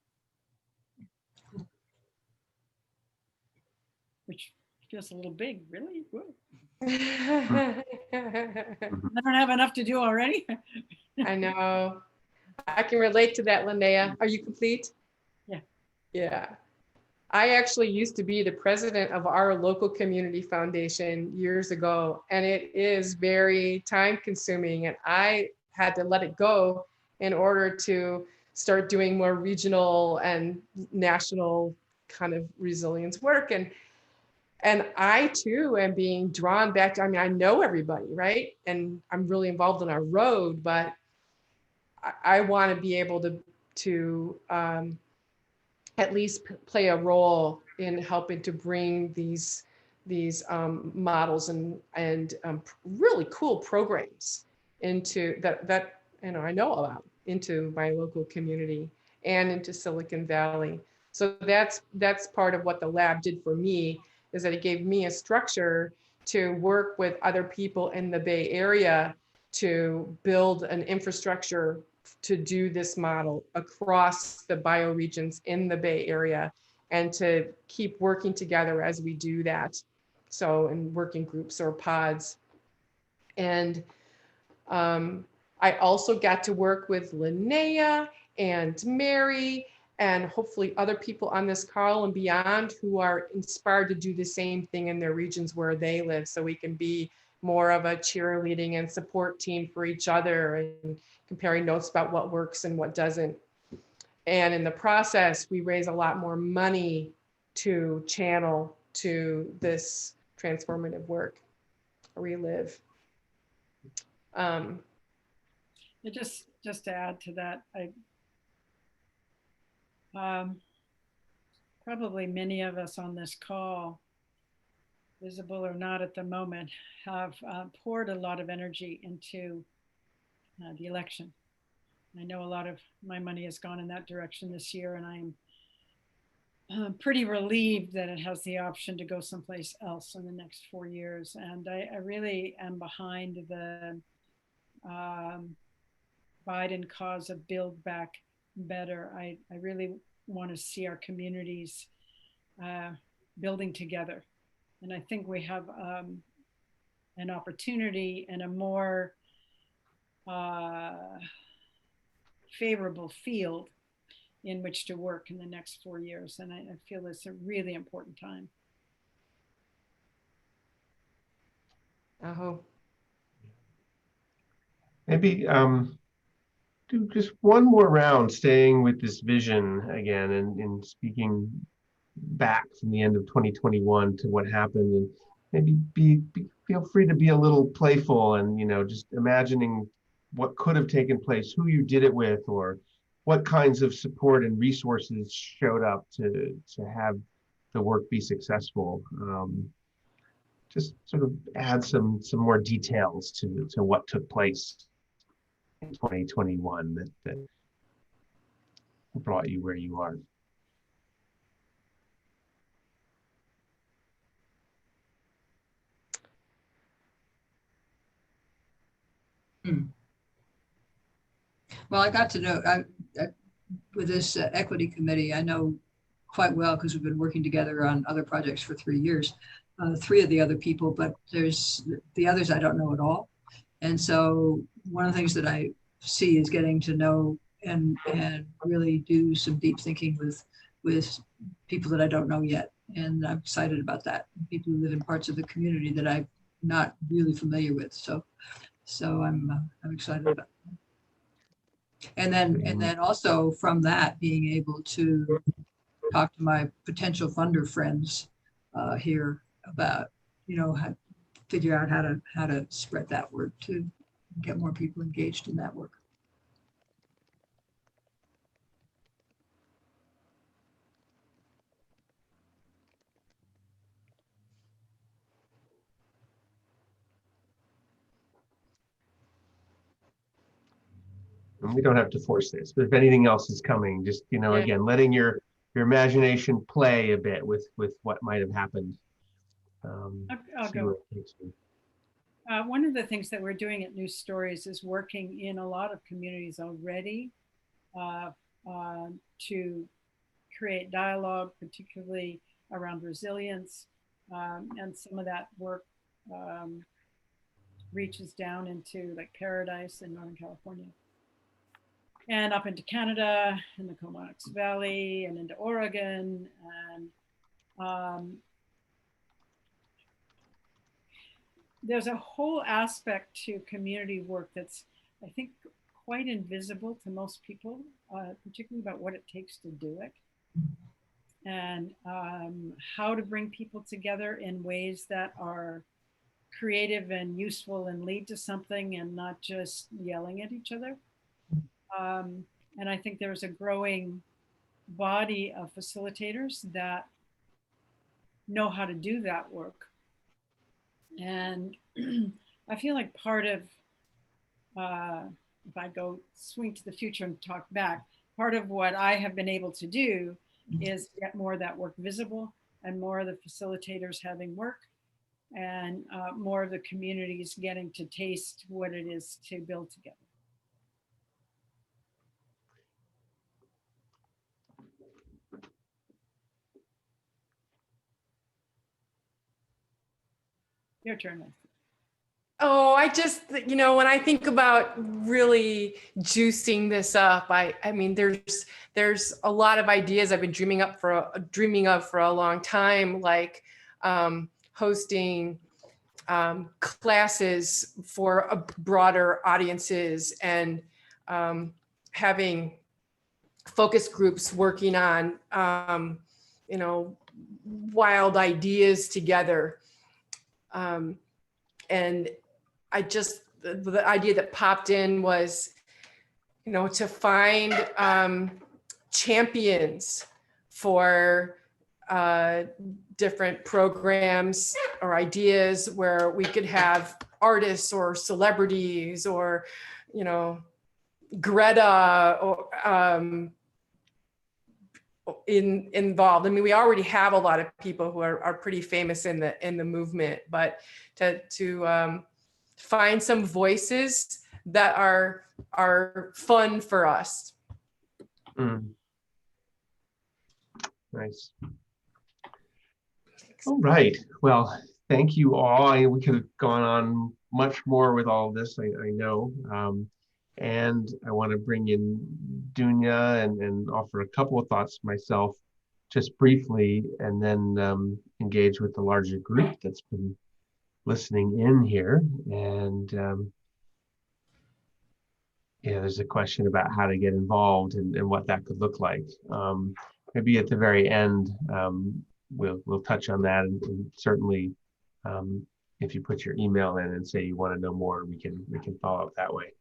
Which feels a little big, really? I don't have enough to do already. I know. I can relate to that, Linnea. Are you complete? Yeah. Yeah. I actually used to be the president of our local community foundation years ago, and it is very time consuming, and I had to let it go in order to start doing more regional and national kind of resilience work. And I too am being drawn back to, I mean, I know everybody, right? And I'm really involved in our road, but I want to be able to at least play a role in helping to bring these models and really cool programs into that I know about into my local community and into Silicon Valley. So that's part of what the lab did for me, is that it gave me a structure to work with other people in the Bay Area to build an infrastructure to do this model across the bioregions in the Bay Area, and to keep working together as we do that. So in working groups or pods. And I also got to work with Linnea and Mary and hopefully other people on this call and beyond who are inspired to do the same thing in their regions where they live, so we can be more of a cheerleading and support team for each other and comparing notes about what works and what doesn't. And in the process, we raise a lot more money to channel to this transformative work where we live. Just to add to that, probably many of us on this call, visible or not at the moment, have poured a lot of energy into the election. I know a lot of my money has gone in that direction this year, and I'm pretty relieved that it has the option to go someplace else in the next 4 years. And I really am behind the Biden cause of Build Back Better. I really want to see our communities building together. And I think we have an opportunity and a more favorable field in which to work in the next 4 years. And I feel it's a really important time. Oh. Maybe do just one more round, staying with this vision again, and speaking back from the end of 2021 to what happened, and maybe feel free to be a little playful and just imagining what could have taken place, who you did it with, or what kinds of support and resources showed up to have the work be successful. Just sort of add some more details to what took place in 2021 that brought you where you are. Well, I got to know, with this equity committee, I know quite well because we've been working together on other projects for 3 years. 3 of the other people, but there's the others I don't know at all. And so one of the things that I see is getting to know and really do some deep thinking with people that I don't know yet. And I'm excited about that. People who live in parts of the community that I'm not really familiar with. So I'm excited about that. And then also from that, being able to talk to my potential funder friends here about, figure out how to spread that word to get more people engaged in that work. And we don't have to force this, but if anything else is coming, just again, letting your imagination play a bit with what might have happened. I'll see go. where it takes me. One of the things that we're doing at New Stories is working in a lot of communities already uh, to create dialogue, particularly around resilience. And some of that work reaches down into like Paradise in Northern California and up into Canada in the Comox Valley and into Oregon. And there's a whole aspect to community work that's, I think, quite invisible to most people, particularly about what it takes to do it and how to bring people together in ways that are creative and useful and lead to something and not just yelling at each other. And I think there's a growing body of facilitators that know how to do that work. And I feel like part of, if I go swing to the future and talk back, part of what I have been able to do is get more of that work visible and more of the facilitators having work and more of the communities getting to taste what it is to build together. Your turn, Leslie. Oh, I just, when I think about really juicing this up, I mean, there's a lot of ideas I've been dreaming of for a long time, like hosting classes for broader audiences and having focus groups working on, wild ideas together. And the idea that popped in was, to find champions for different programs or ideas where we could have artists or celebrities or, Greta or involved. I mean, we already have a lot of people who are pretty famous in the movement, but to find some voices that are fun for us. Nice. All right. Well, thank you all. We could have gone on much more with all of this, I know. And I want to bring in Dunya and offer a couple of thoughts myself, just briefly, and then engage with the larger group that's been listening in here. And there's a question about how to get involved and what that could look like. Maybe at the very end, we'll touch on that, and certainly if you put your email in and say you want to know more, we can follow up that way.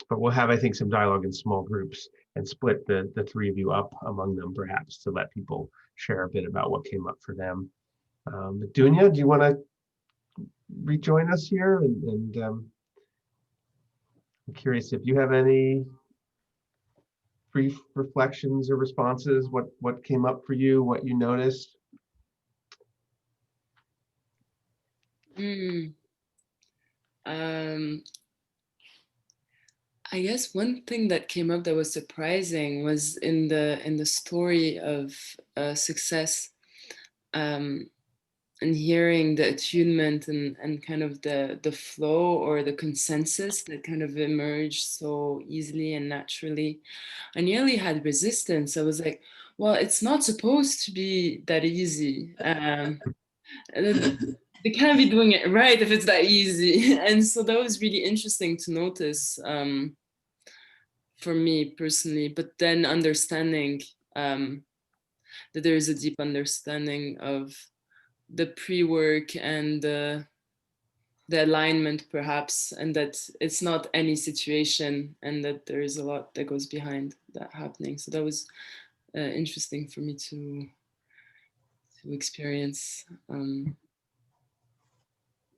But we'll have, I think, some dialogue in small groups and split the three of you up among them, perhaps, to let people share a bit about what came up for them. But Dunya, do you want to rejoin us here? And I'm curious if you have any brief reflections or responses, what came up for you, what you noticed. I guess one thing that came up that was surprising was in the story of success, and hearing the attunement and kind of the flow or the consensus that kind of emerged so easily and naturally. I nearly had resistance. I was like, well, it's not supposed to be that easy. They can't be doing it right if it's that easy. And so that was really interesting to notice for me personally, but then understanding that there is a deep understanding of the pre-work and the alignment perhaps, and that it's not any situation and that there is a lot that goes behind that happening. So that was interesting for me to experience. And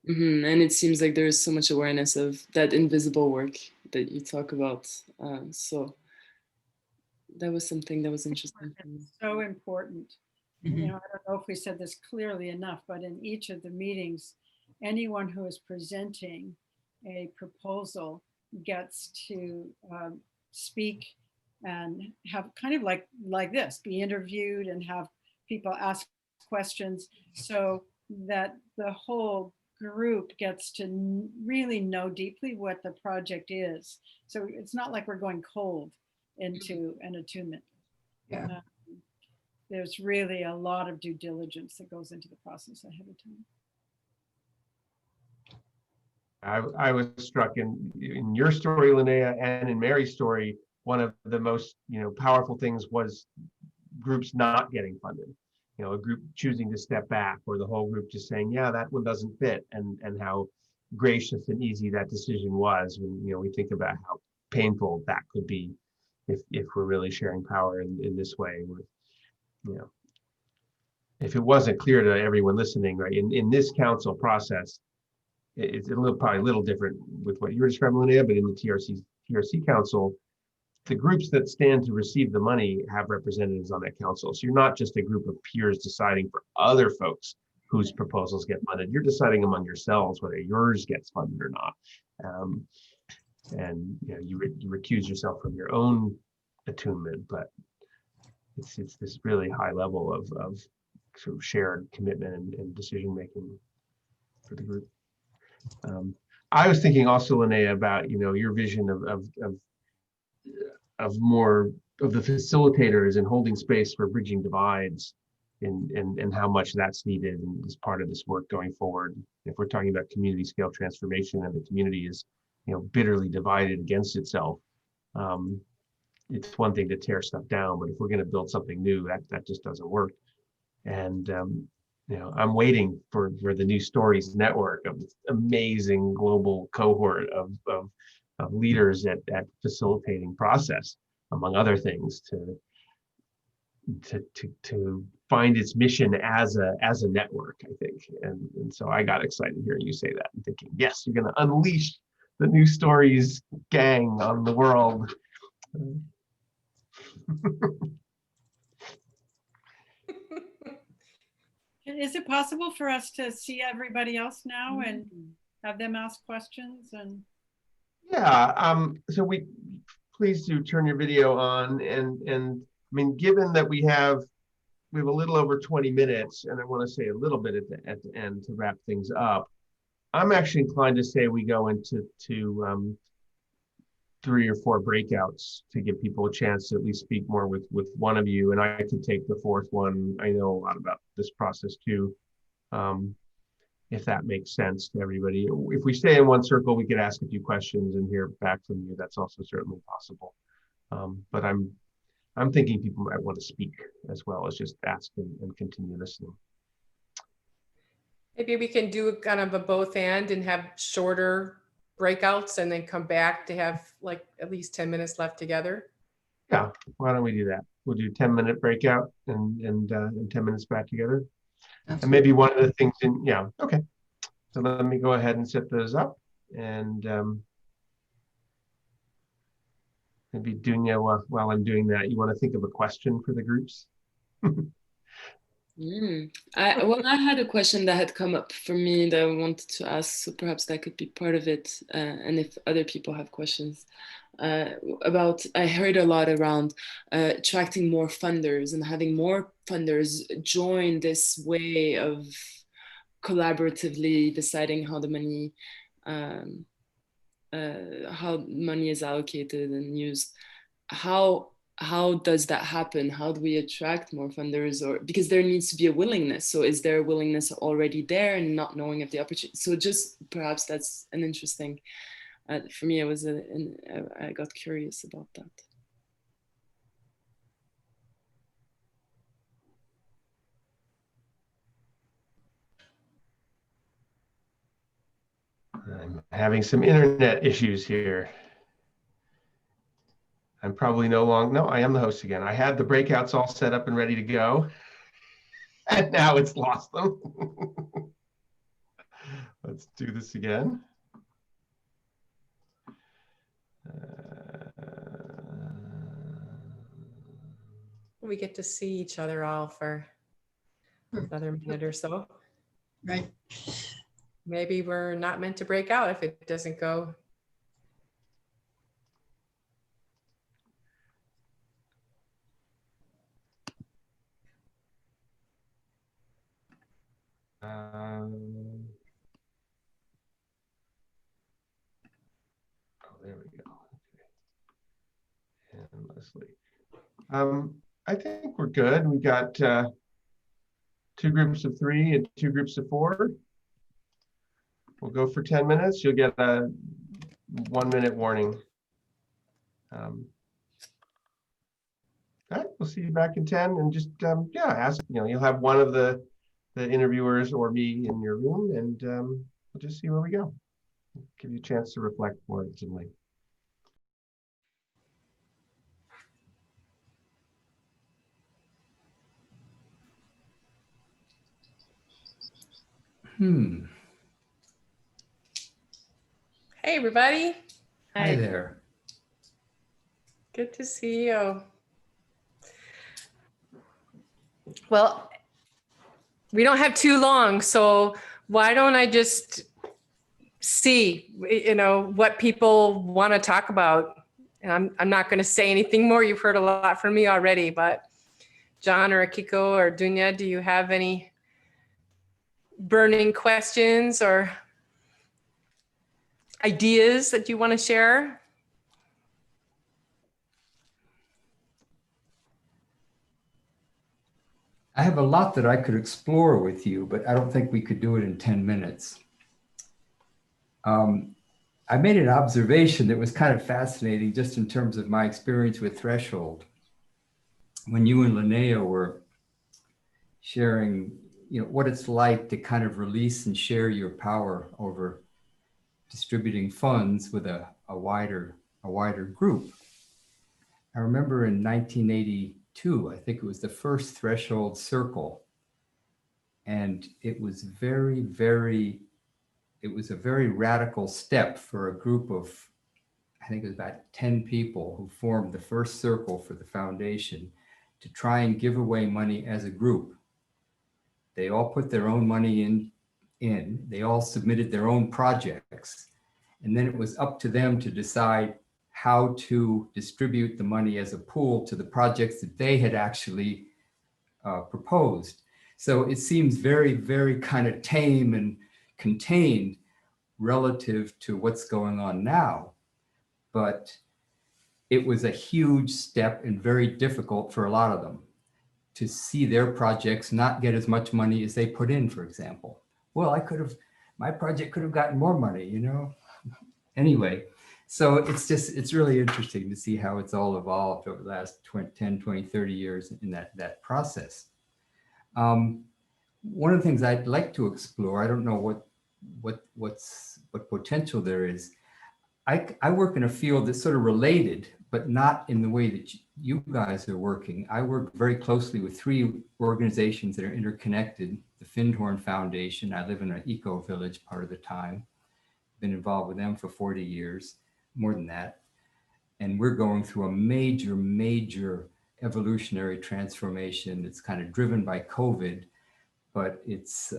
it seems like there is so much awareness of that invisible work that you talk about. So that was something that was interesting for me. So important. You know, I don't know if we said this clearly enough, but in each of the meetings, anyone who is presenting a proposal gets to speak and have kind of like this, be interviewed and have people ask questions so that the whole group gets to really know deeply what the project is. So it's not like we're going cold into an attunement. Yeah. There's really a lot of due diligence that goes into the process ahead of time. I was struck in your story, Linnea, and in Mary's story, one of the most powerful things was groups not getting funded. A group choosing to step back, or the whole group just saying, yeah, that one doesn't fit, and how gracious and easy that decision was. When we think about how painful that could be if we're really sharing power in this way. If it wasn't clear to everyone listening, right, in this council process, it's probably a little different with what you were describing, Linnea, but in the TRC council, the groups that stand to receive the money have representatives on that council. So you're not just a group of peers deciding for other folks whose proposals get funded. You're deciding among yourselves whether yours gets funded or not. And you recuse yourself from your own attunement, but it's this really high level of sort of shared commitment and decision making for the group. I was thinking also, Linnea, about your vision of more of the facilitators and holding space for bridging divides, and how much that's needed and as part of this work going forward. If we're talking about community scale transformation and the community is bitterly divided against itself, it's one thing to tear stuff down, but if we're going to build something new, that just doesn't work. And I'm waiting for the New Stories network of this amazing global cohort of leaders at facilitating process, among other things, to find its mission as a network, I think. And so I got excited hearing you say that and thinking, yes, you're going to unleash the New Stories gang on the world. Is it possible for us to see everybody else now and have them ask questions? And yeah, so please do turn your video on, and I mean, given that we have a little over 20 minutes, and I want to say a little bit at the end to wrap things up, I'm actually inclined to say we go into 3 or 4 breakouts to give people a chance to at least speak more with one of you, and I could take the 4th one. I know a lot about this process too, if that makes sense to everybody. If we stay in one circle, we could ask a few questions and hear back from you. That's also certainly possible. But I'm thinking people might want to speak as well as just ask and continue listening. Maybe we can do kind of a both and have shorter breakouts and then come back to have like at least 10 minutes left together. Yeah, why don't we do that? We'll do 10-minute breakout and 10 minutes back together. That's And maybe one of the things okay. So let me go ahead and set those up, and maybe Dunya, while I'm doing that, you want to think of a question for the groups? Well, I had a question that had come up for me that I wanted to ask, so perhaps that could be part of it. And if other people have questions about, I heard a lot around attracting more funders and having more funders join this way of collaboratively deciding how the money, how money is allocated and used. How does that happen? How do we attract more funders? Or because there needs to be a willingness. So is there a willingness already there and not knowing of the opportunity? So just perhaps that's an interesting, for me, I got curious about that. I'm having some internet issues here. I'm probably no, I am the host again. I had the breakouts all set up and ready to go, and now it's lost them. Let's do this again. We get to see each other all for another minute or so. Right. Maybe we're not meant to break out if it doesn't go. Oh, there we go. Okay. And Leslie. I think we're good. We got 2 groups of 3 and 2 groups of 4. We'll go for 10 minutes. You'll get a 1-minute warning. All right, we'll see you back in 10, and just yeah, ask. You'll have one of the interviewers or me in your room, and we'll just see where we go. Give you a chance to reflect more intimately. Hey, everybody. Hi there. Good to see you. Well, we don't have too long, so why don't I just see, what people want to talk about? And I'm not going to say anything more. You've heard a lot from me already, but John or Akiko or Dunya, do you have any burning questions or ideas that you want to share? I have a lot that I could explore with you, but I don't think we could do it in 10 minutes. I made an observation that was kind of fascinating just in terms of my experience with Threshold. When you and Linnea were sharing, what it's like to kind of release and share your power over distributing funds with a wider group. I remember in 1982, I think it was the first Threshold Circle. And it was it was a very radical step for a group of, I think it was about 10 people who formed the first circle for the foundation to try and give away money as a group. They all put their own money in, they all submitted their own projects. And then it was up to them to decide how to distribute the money as a pool to the projects that they had actually proposed. So it seems very, very kind of tame and contained relative to what's going on now. But it was a huge step and very difficult for a lot of them to see their projects not get as much money as they put in, for example. Well, my project could have gotten more money, Anyway, so it's really interesting to see how it's all evolved over the last 10, 20, 30 years in that process. One of the things I'd like to explore, I don't know what potential there is. I work in a field that's sort of related, but not in the way that you guys are working. I work very closely with 3 organizations that are interconnected. The Findhorn Foundation, I live in an eco-village part of the time. Been involved with them for 40 years, more than that. And we're going through a major evolutionary transformation that's kind of driven by COVID, but it's,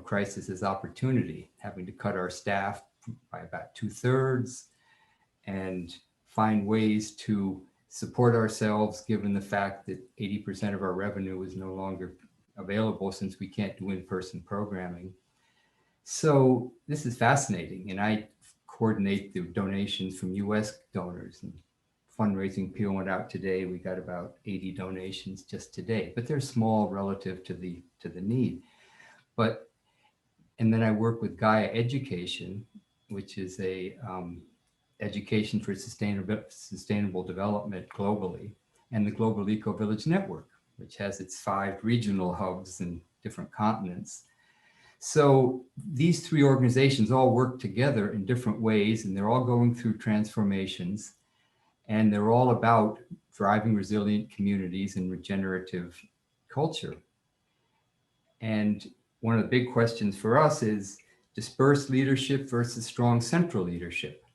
crisis is opportunity, having to cut our staff by about 2/3 and find ways to support ourselves, given the fact that 80% of our revenue is no longer available since we can't do in-person programming. So this is fascinating, and I coordinate the donations from US donors, and fundraising appeal went out today. We got about 80 donations just today, but they're small relative to the need. And then I work with Gaia Education, which is a education for sustainable development globally, and the Global Eco Village Network, which has its 5 regional hubs in different continents. So these 3 organizations all work together in different ways, and they're all going through transformations, and they're all about driving resilient communities and regenerative culture. And one of the big questions for us is dispersed leadership versus strong central leadership.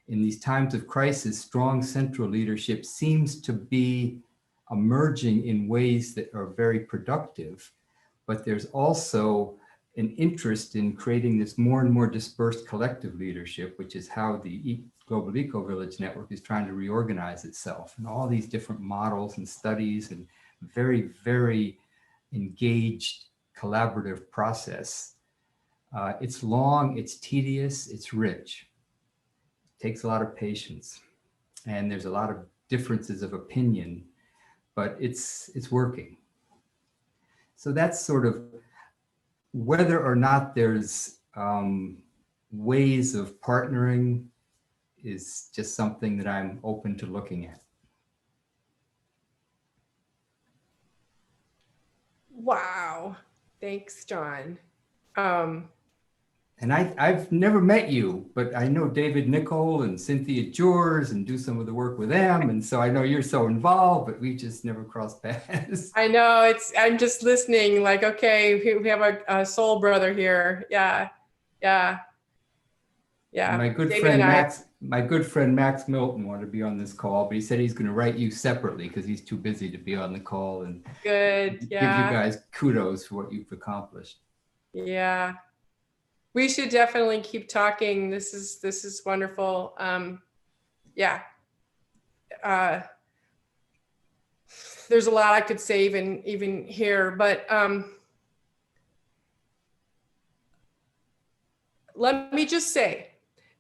In these times of crisis, strong central leadership seems to be emerging in ways that are very productive, but there's also an interest in creating this more and more dispersed collective leadership, which is how the Global Eco Village Network is trying to reorganize itself, and all these different models and studies and very, very engaged collaborative process. It's long, it's tedious, it's rich. It takes a lot of patience, and there's a lot of differences of opinion, but it's working. So that's sort of whether or not there's ways of partnering is just something that I'm open to looking at. Wow. Thanks, John. And I've never met you, but I know David Nichol and Cynthia Jors and do some of the work with them. And so I know you're so involved, but we just never crossed paths. I know, I'm just listening like, okay, we have a soul brother here. Yeah. Yeah. Yeah. My good friend Max Milton wanted to be on this call, but he said he's going to write you separately because he's too busy to be on the call and good. give Yeah. you guys kudos for what you've accomplished. Yeah. We should definitely keep talking. This is wonderful. Yeah. There's a lot I could say even here, but let me just say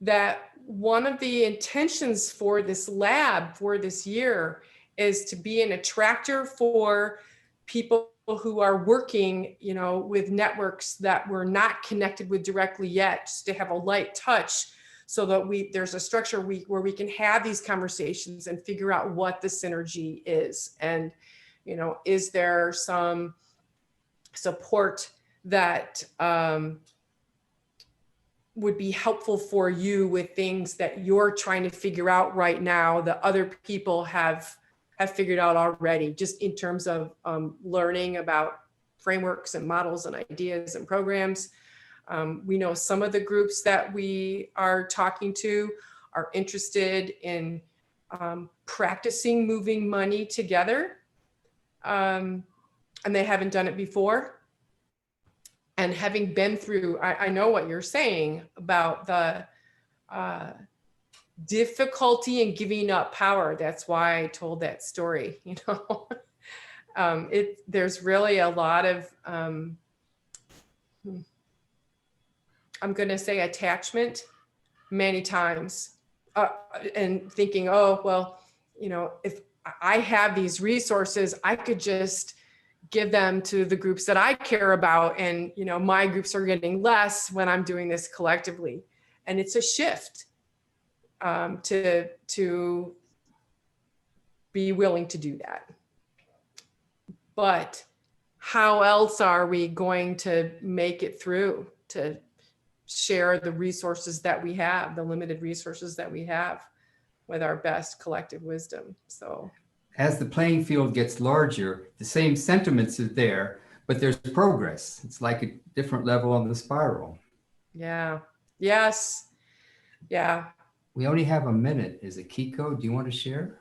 that one of the intentions for this lab for this year is to be an attractor for people who are working, with networks that we're not connected with directly yet, just to have a light touch so that there's a structure where we can have these conversations and figure out what the synergy is. And, is there some support that would be helpful for you with things that you're trying to figure out right now that other people have figured out already, just in terms of learning about frameworks and models and ideas and programs. We know some of the groups that we are talking to are interested in practicing moving money together, and they haven't done it before. And having been through, I know what you're saying about the difficulty in giving up power. That's why I told that story. There's really a lot of I'm going to say attachment many times, and thinking, oh well, if I have these resources, I could just give them to the groups that I care about, and my groups are getting less when I'm doing this collectively. And it's a shift to be willing to do that. But how else are we going to make it through to share the resources that we have, the limited resources that we have, with our best collective wisdom? So as the playing field gets larger, the same sentiments are there, but there's progress. It's like a different level on the spiral. Yeah. Yes. Yeah. We only have a minute. Is it Kiko? Do you want to share?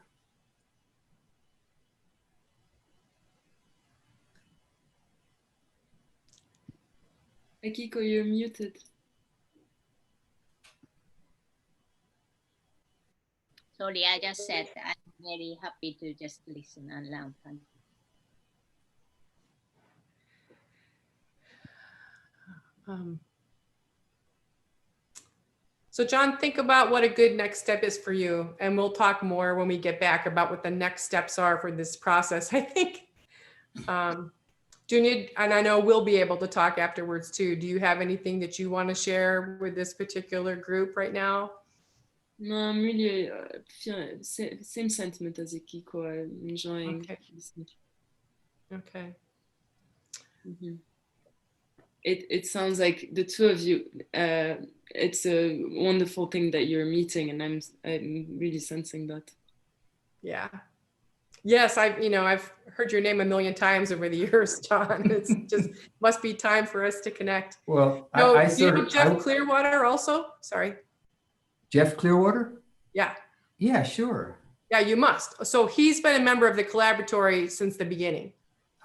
Kiko, you're muted. Sorry, I just said I'm very happy to just listen and learn. Thank you. So John, think about what a good next step is for you. And we'll talk more when we get back about what the next steps are for this process. I think, Junior, and I know we'll be able to talk afterwards too. Do you have anything that you want to share with this particular group right now? No, I'm really feeling same sentiment as Kiko. I'm enjoying listening. Okay. Mm-hmm. It sounds like the two of you, it's a wonderful thing that you're meeting, and I'm really sensing that. Yeah. Yes, I've heard your name a million times over the years, John. It's just must be time for us to connect. Well, do you know Jeff Clearwater also? Sorry. Jeff Clearwater? Yeah. Yeah, sure. Yeah, you must. So he's been a member of the collaboratory since the beginning.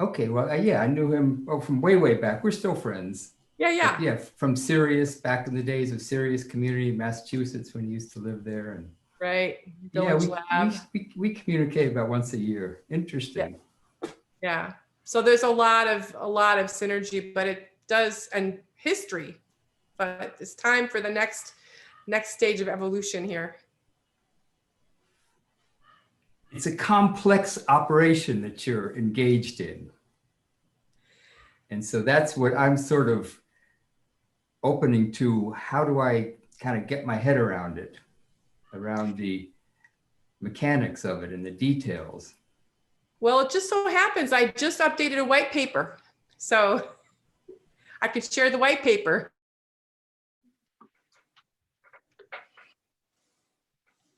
Okay, well, yeah, I knew him from way back. We're still friends. Yeah, But yeah, yeah, from Sirius, back in the days of Sirius Community, Massachusetts, when he used to live there. And right. yeah, Village Lab. we communicate about once a year. Yeah, Interesting. yeah. So there's a lot of synergy, but it does, and history, but it's time for the next stage of evolution here. It's a complex operation that you're engaged in. And so that's what I'm sort of opening to. How do I kind of get my head around it, around the mechanics of it and the details? Well, it just so happens I just updated a white paper, so I could share the white paper.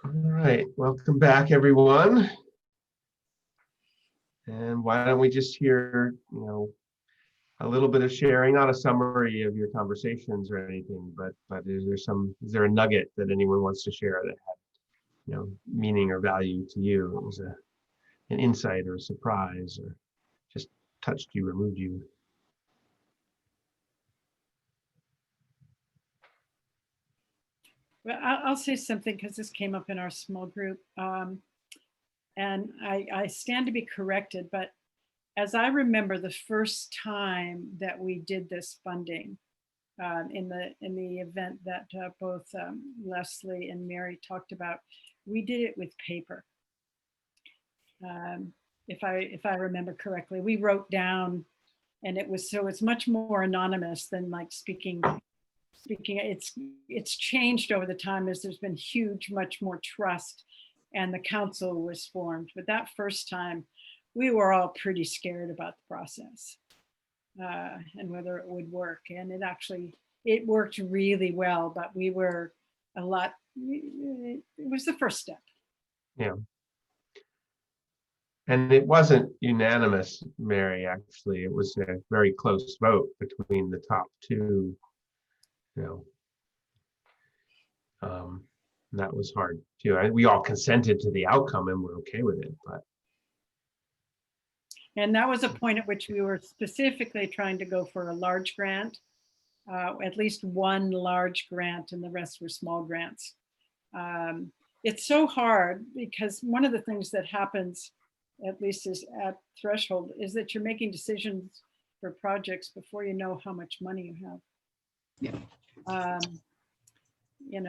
All right, welcome back, everyone. And why don't we just hear, a little bit of sharing, not a summary of your conversations or anything, but is there a nugget that anyone wants to share that had, meaning or value to you? It was an insight or a surprise or just touched you or moved you. Well, I'll say something because this came up in our small group. And I stand to be corrected, but as I remember the first time that we did this funding in the event that both Leslie and Mary talked about, we did it with paper. If I remember correctly, we wrote down, and it's much more anonymous than like speaking. It's changed over the time as there's been much more trust, and the council was formed. But that first time, we were all pretty scared about the process and whether it would work. And it worked really well, but we were it was the first step. Yeah. And it wasn't unanimous, Mary, actually. It was a very close vote between the top two, that was hard too. We all consented to the outcome and we're okay with it, but. And that was a point at which we were specifically trying to go for a large grant, at least one large grant, and the rest were small grants. It's so hard because one of the things that happens, at least is at Threshold, is that you're making decisions for projects before you know how much money you have. Yeah.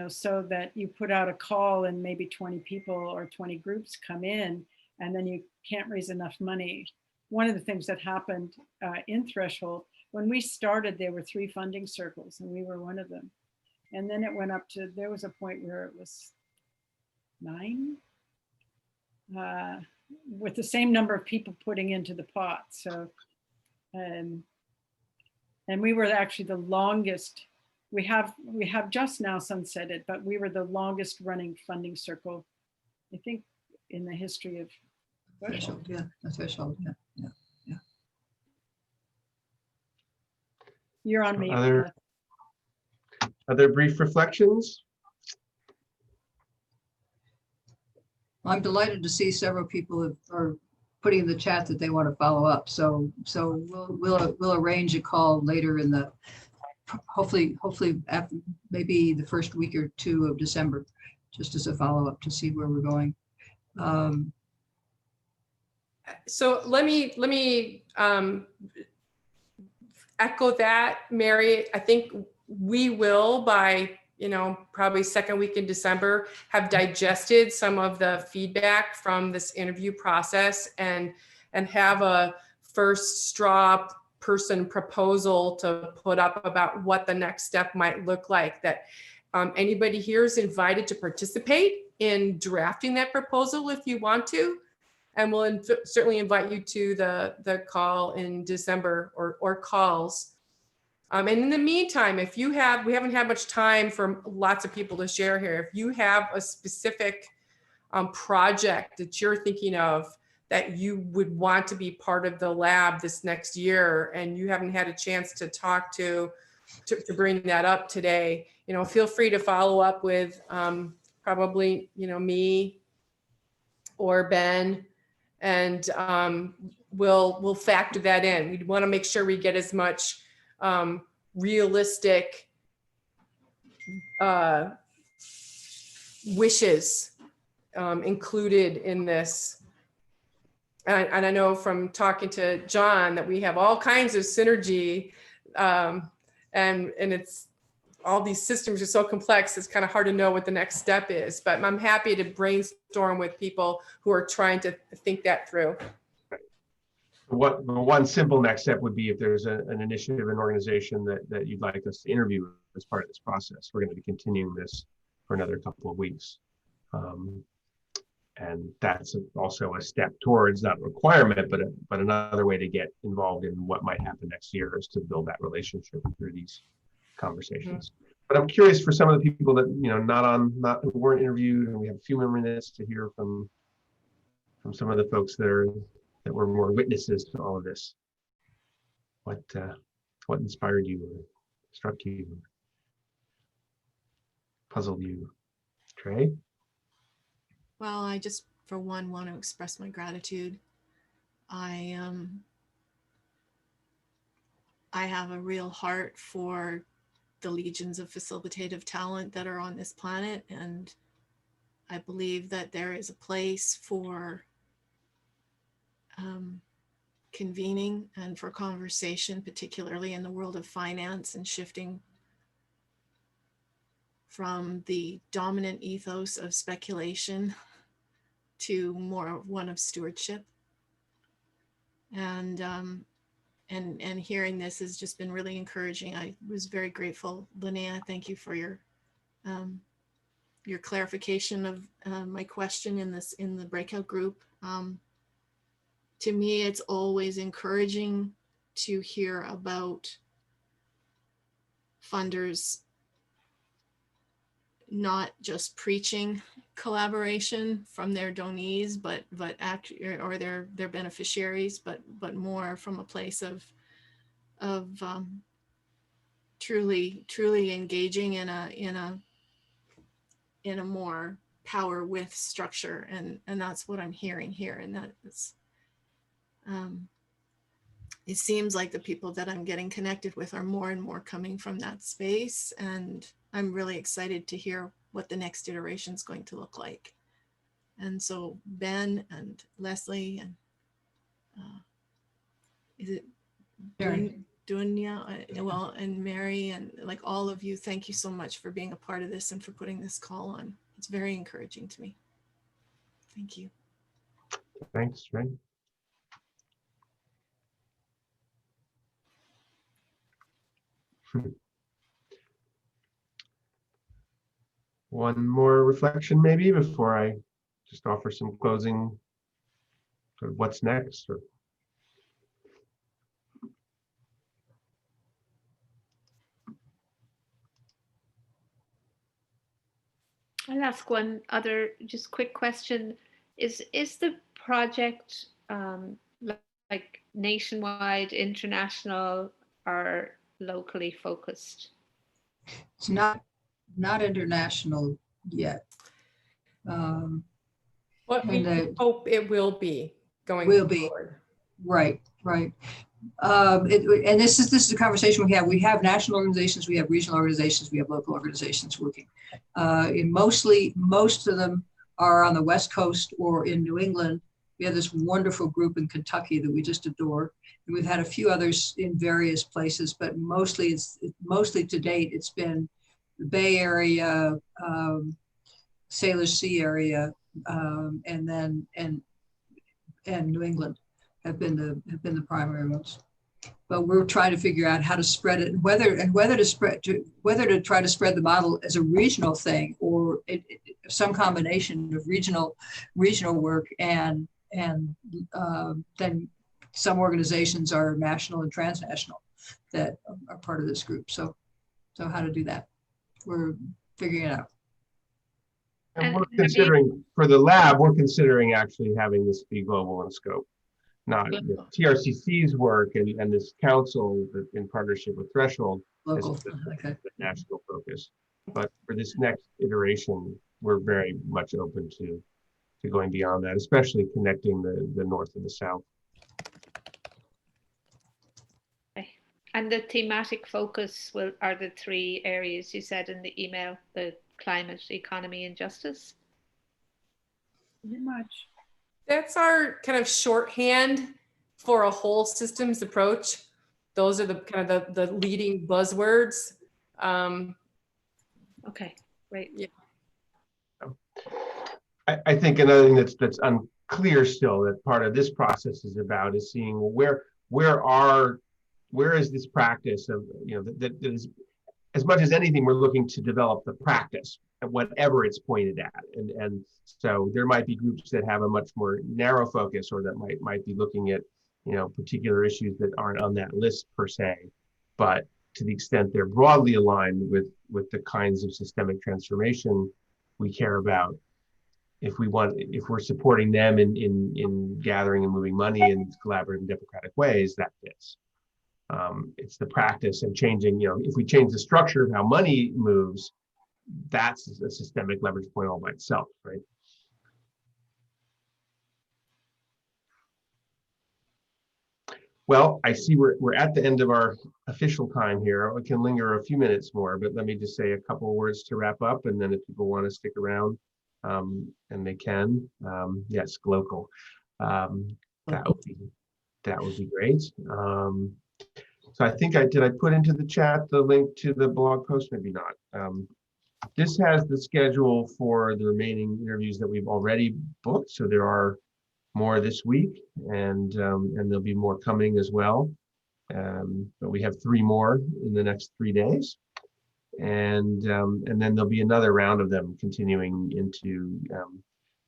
So that you put out a call and maybe 20 people or 20 groups come in, and then you can't raise enough money. One of the things that happened in Threshold, when we started, there were 3 funding circles and we were one of them. And then it went up to, there was a point where it was 9 with the same number of people putting into the pot. So, and we were actually the longest. We have just now sunsetted, but we were the longest running funding circle, I think, in the history of Threshold. Yeah, the Threshold. Yeah. You're on me. Other brief reflections? I'm delighted to see several people are putting in the chat that they want to follow up. So we'll arrange a call later in the hopefully after maybe the first week or 2 of December, just as a follow up to see where we're going. So let me echo that, Mary. I think we will, by probably second week in December, have digested some of the feedback from this interview process and have a first straw person proposal to put up about what the next step might look like. That anybody here is invited to participate in drafting that proposal if you want to. And we'll certainly invite you to the call in December or calls. And in the meantime, if you have, we haven't had much time for lots of people to share here. If you have a specific project that you're thinking of that you would want to be part of the lab this next year, and you haven't had a chance to talk to bring that up today, feel free to follow up with probably, me or Ben. And we'll factor that in. We want to make sure we get as much realistic wishes included in this. And I know from talking to John that we have all kinds of synergy, and it's all these systems are so complex, it's kind of hard to know what the next step is. But I'm happy to brainstorm with people who are trying to think that through. What one simple next step would be if there's an initiative, an organization that you'd like us to interview as part of this process. We're going to be continuing this for another couple of weeks. And that's also a step towards, not a requirement, but another way to get involved in what might happen next year is to build that relationship through these conversations. Mm-hmm. But I'm curious for some of the people that, you know, who weren't interviewed, and we have a few more minutes to hear from some of the folks that were more witnesses to all of this. What inspired you, or struck you, puzzled you? Trey? Well, I just, for one, want to express my gratitude. I have a real heart for the legions of facilitative talent that are on this planet, and I believe that there is a place for convening and for conversation, particularly in the world of finance and shifting from the dominant ethos of speculation to more one of stewardship. And hearing this has just been really encouraging. I was very grateful. Linnea, thank you for your clarification of my question in the breakout group. To me, it's always encouraging to hear about funders not just preaching collaboration from their donees, but or their beneficiaries, but more from a place of truly engaging in a more power with structure, and that's what I'm hearing here, and that is it seems like the people that I'm getting connected with are more and more coming from that space, and I'm really excited to hear what the next iteration is going to look like. And so Ben and Leslie and is it Dunya? Well, and Mary, and like all of you, thank you so much for being a part of this and for putting this call on. It's very encouraging to me. Thank you. Thanks, Trey. One more reflection maybe before I just offer some closing, sort of what's next. Or I'll ask one other just quick question. Is the project like nationwide, international, or locally focused? It's not international yet. What we hope it will be going forward. Right. And this is a conversation we have. We have national organizations, we have regional organizations, we have local organizations working. Most of them are on the West Coast or in New England. We have this wonderful group in Kentucky that we just adore. And we've had a few others in various places, but mostly to date, it's been the Bay Area, Salish Sea area, and New England have been the primary ones. But we're trying to figure out how to spread it, and whether to try to spread the model as a regional thing, or some combination of regional work, and then some organizations are national and transnational that are part of this group. So how to do that, we're figuring it out. And we're considering, for the lab, we're considering actually having this be global in scope. Not TRCC's work and this council in partnership with Threshold Local. is the national focus. But for this next iteration, we're very much open to going beyond that, especially connecting the North and the South. And the thematic focus are the three areas you said in the email: the climate, economy, and justice. Pretty much. That's our kind of shorthand for a whole systems approach. Those are the kind of the leading buzzwords. Okay, great. Yeah. I think another thing that's unclear still that part of this process is about is seeing where is this practice of, that is, as much as anything, we're looking to develop the practice at whatever it's pointed at. And so there might be groups that have a much more narrow focus, or that might be looking at, particular issues that aren't on that list per se. But to the extent they're broadly aligned with the kinds of systemic transformation we care about, if we're supporting them in gathering and moving money in collaborative and democratic ways, that fits. It's the practice and changing, if we change the structure of how money moves, that's a systemic leverage point all by itself, right? Well, I see we're at the end of our official time here. We can linger a few minutes more, but let me just say a couple of words to wrap up, and then if people want to stick around, and they can, yes, local. That would be great. So I think did I put into the chat the link to the blog post? Maybe not. This has the schedule for the remaining interviews that we've already booked. So there are more this week, and there'll be more coming as well. But we have 3 more in the next 3 days. And then there'll be another round of them continuing into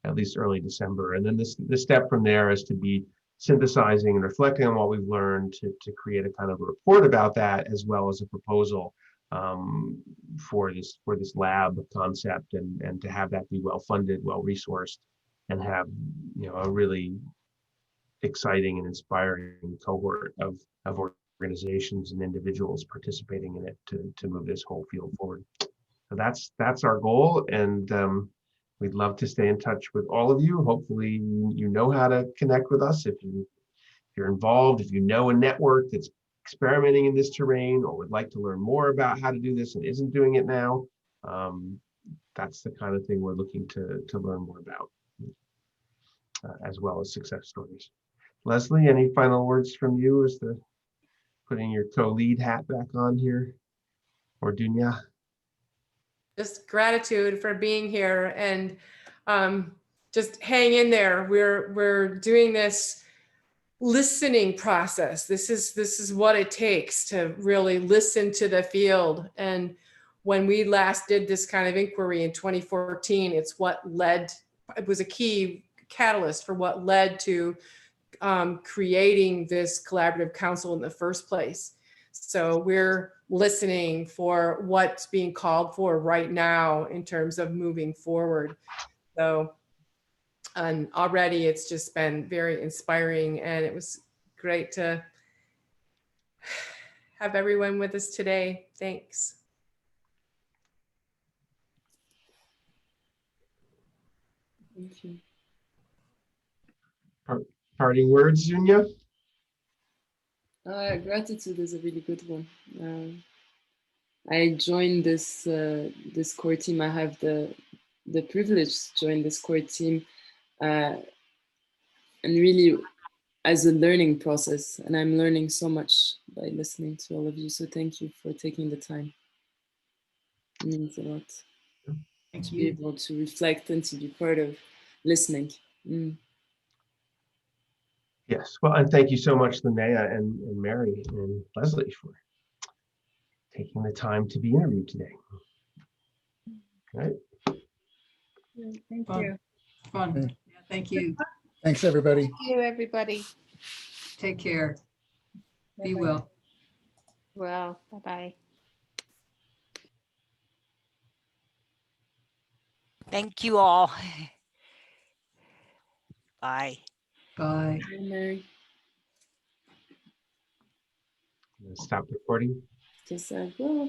at least early December. And then the step from there is to be synthesizing and reflecting on what we've learned to create a kind of a report about that, as well as a proposal for this lab concept, and to have that be well funded, well resourced, and have a really exciting and inspiring cohort of organizations and individuals participating in it to move this whole field forward. So that's our goal, and we'd love to stay in touch with all of you. Hopefully you know how to connect with us if you're involved, if you know a network that's experimenting in this terrain or would like to learn more about how to do this and isn't doing it now. That's the kind of thing we're looking to learn more about, as well as success stories. Leslie, any final words from you as the putting your co-lead hat back on here, or Dunya? Just gratitude for being here, and just hang in there. We're doing this listening process. This is what it takes to really listen to the field. And when we last did this kind of inquiry in 2014, it was a key catalyst for what led to creating this collaborative council in the first place. So we're listening for what's being called for right now in terms of moving forward. So, and already it's just been very inspiring, and it was great to have everyone with us today. Thanks. Thank you. Parting words, Dunya? Gratitude is a really good one. I joined this core team. I have the privilege to join this core team, and really as a learning process. And I'm learning so much by listening to all of you. So thank you for taking the time. It means a lot. Thank to you. be able to reflect and to be part of listening. Yes, well, and thank you so much, Linnea and Mary and Leslie, for taking the time to be interviewed today. Right. Thank Fun. you. Fun. Yeah, thank you. Thanks, everybody. Thank you, everybody. Take care. Be Bye-bye. well. Well, bye-bye. Thank you all. Bye. Bye. Hi, Mary. Stop recording. Just well,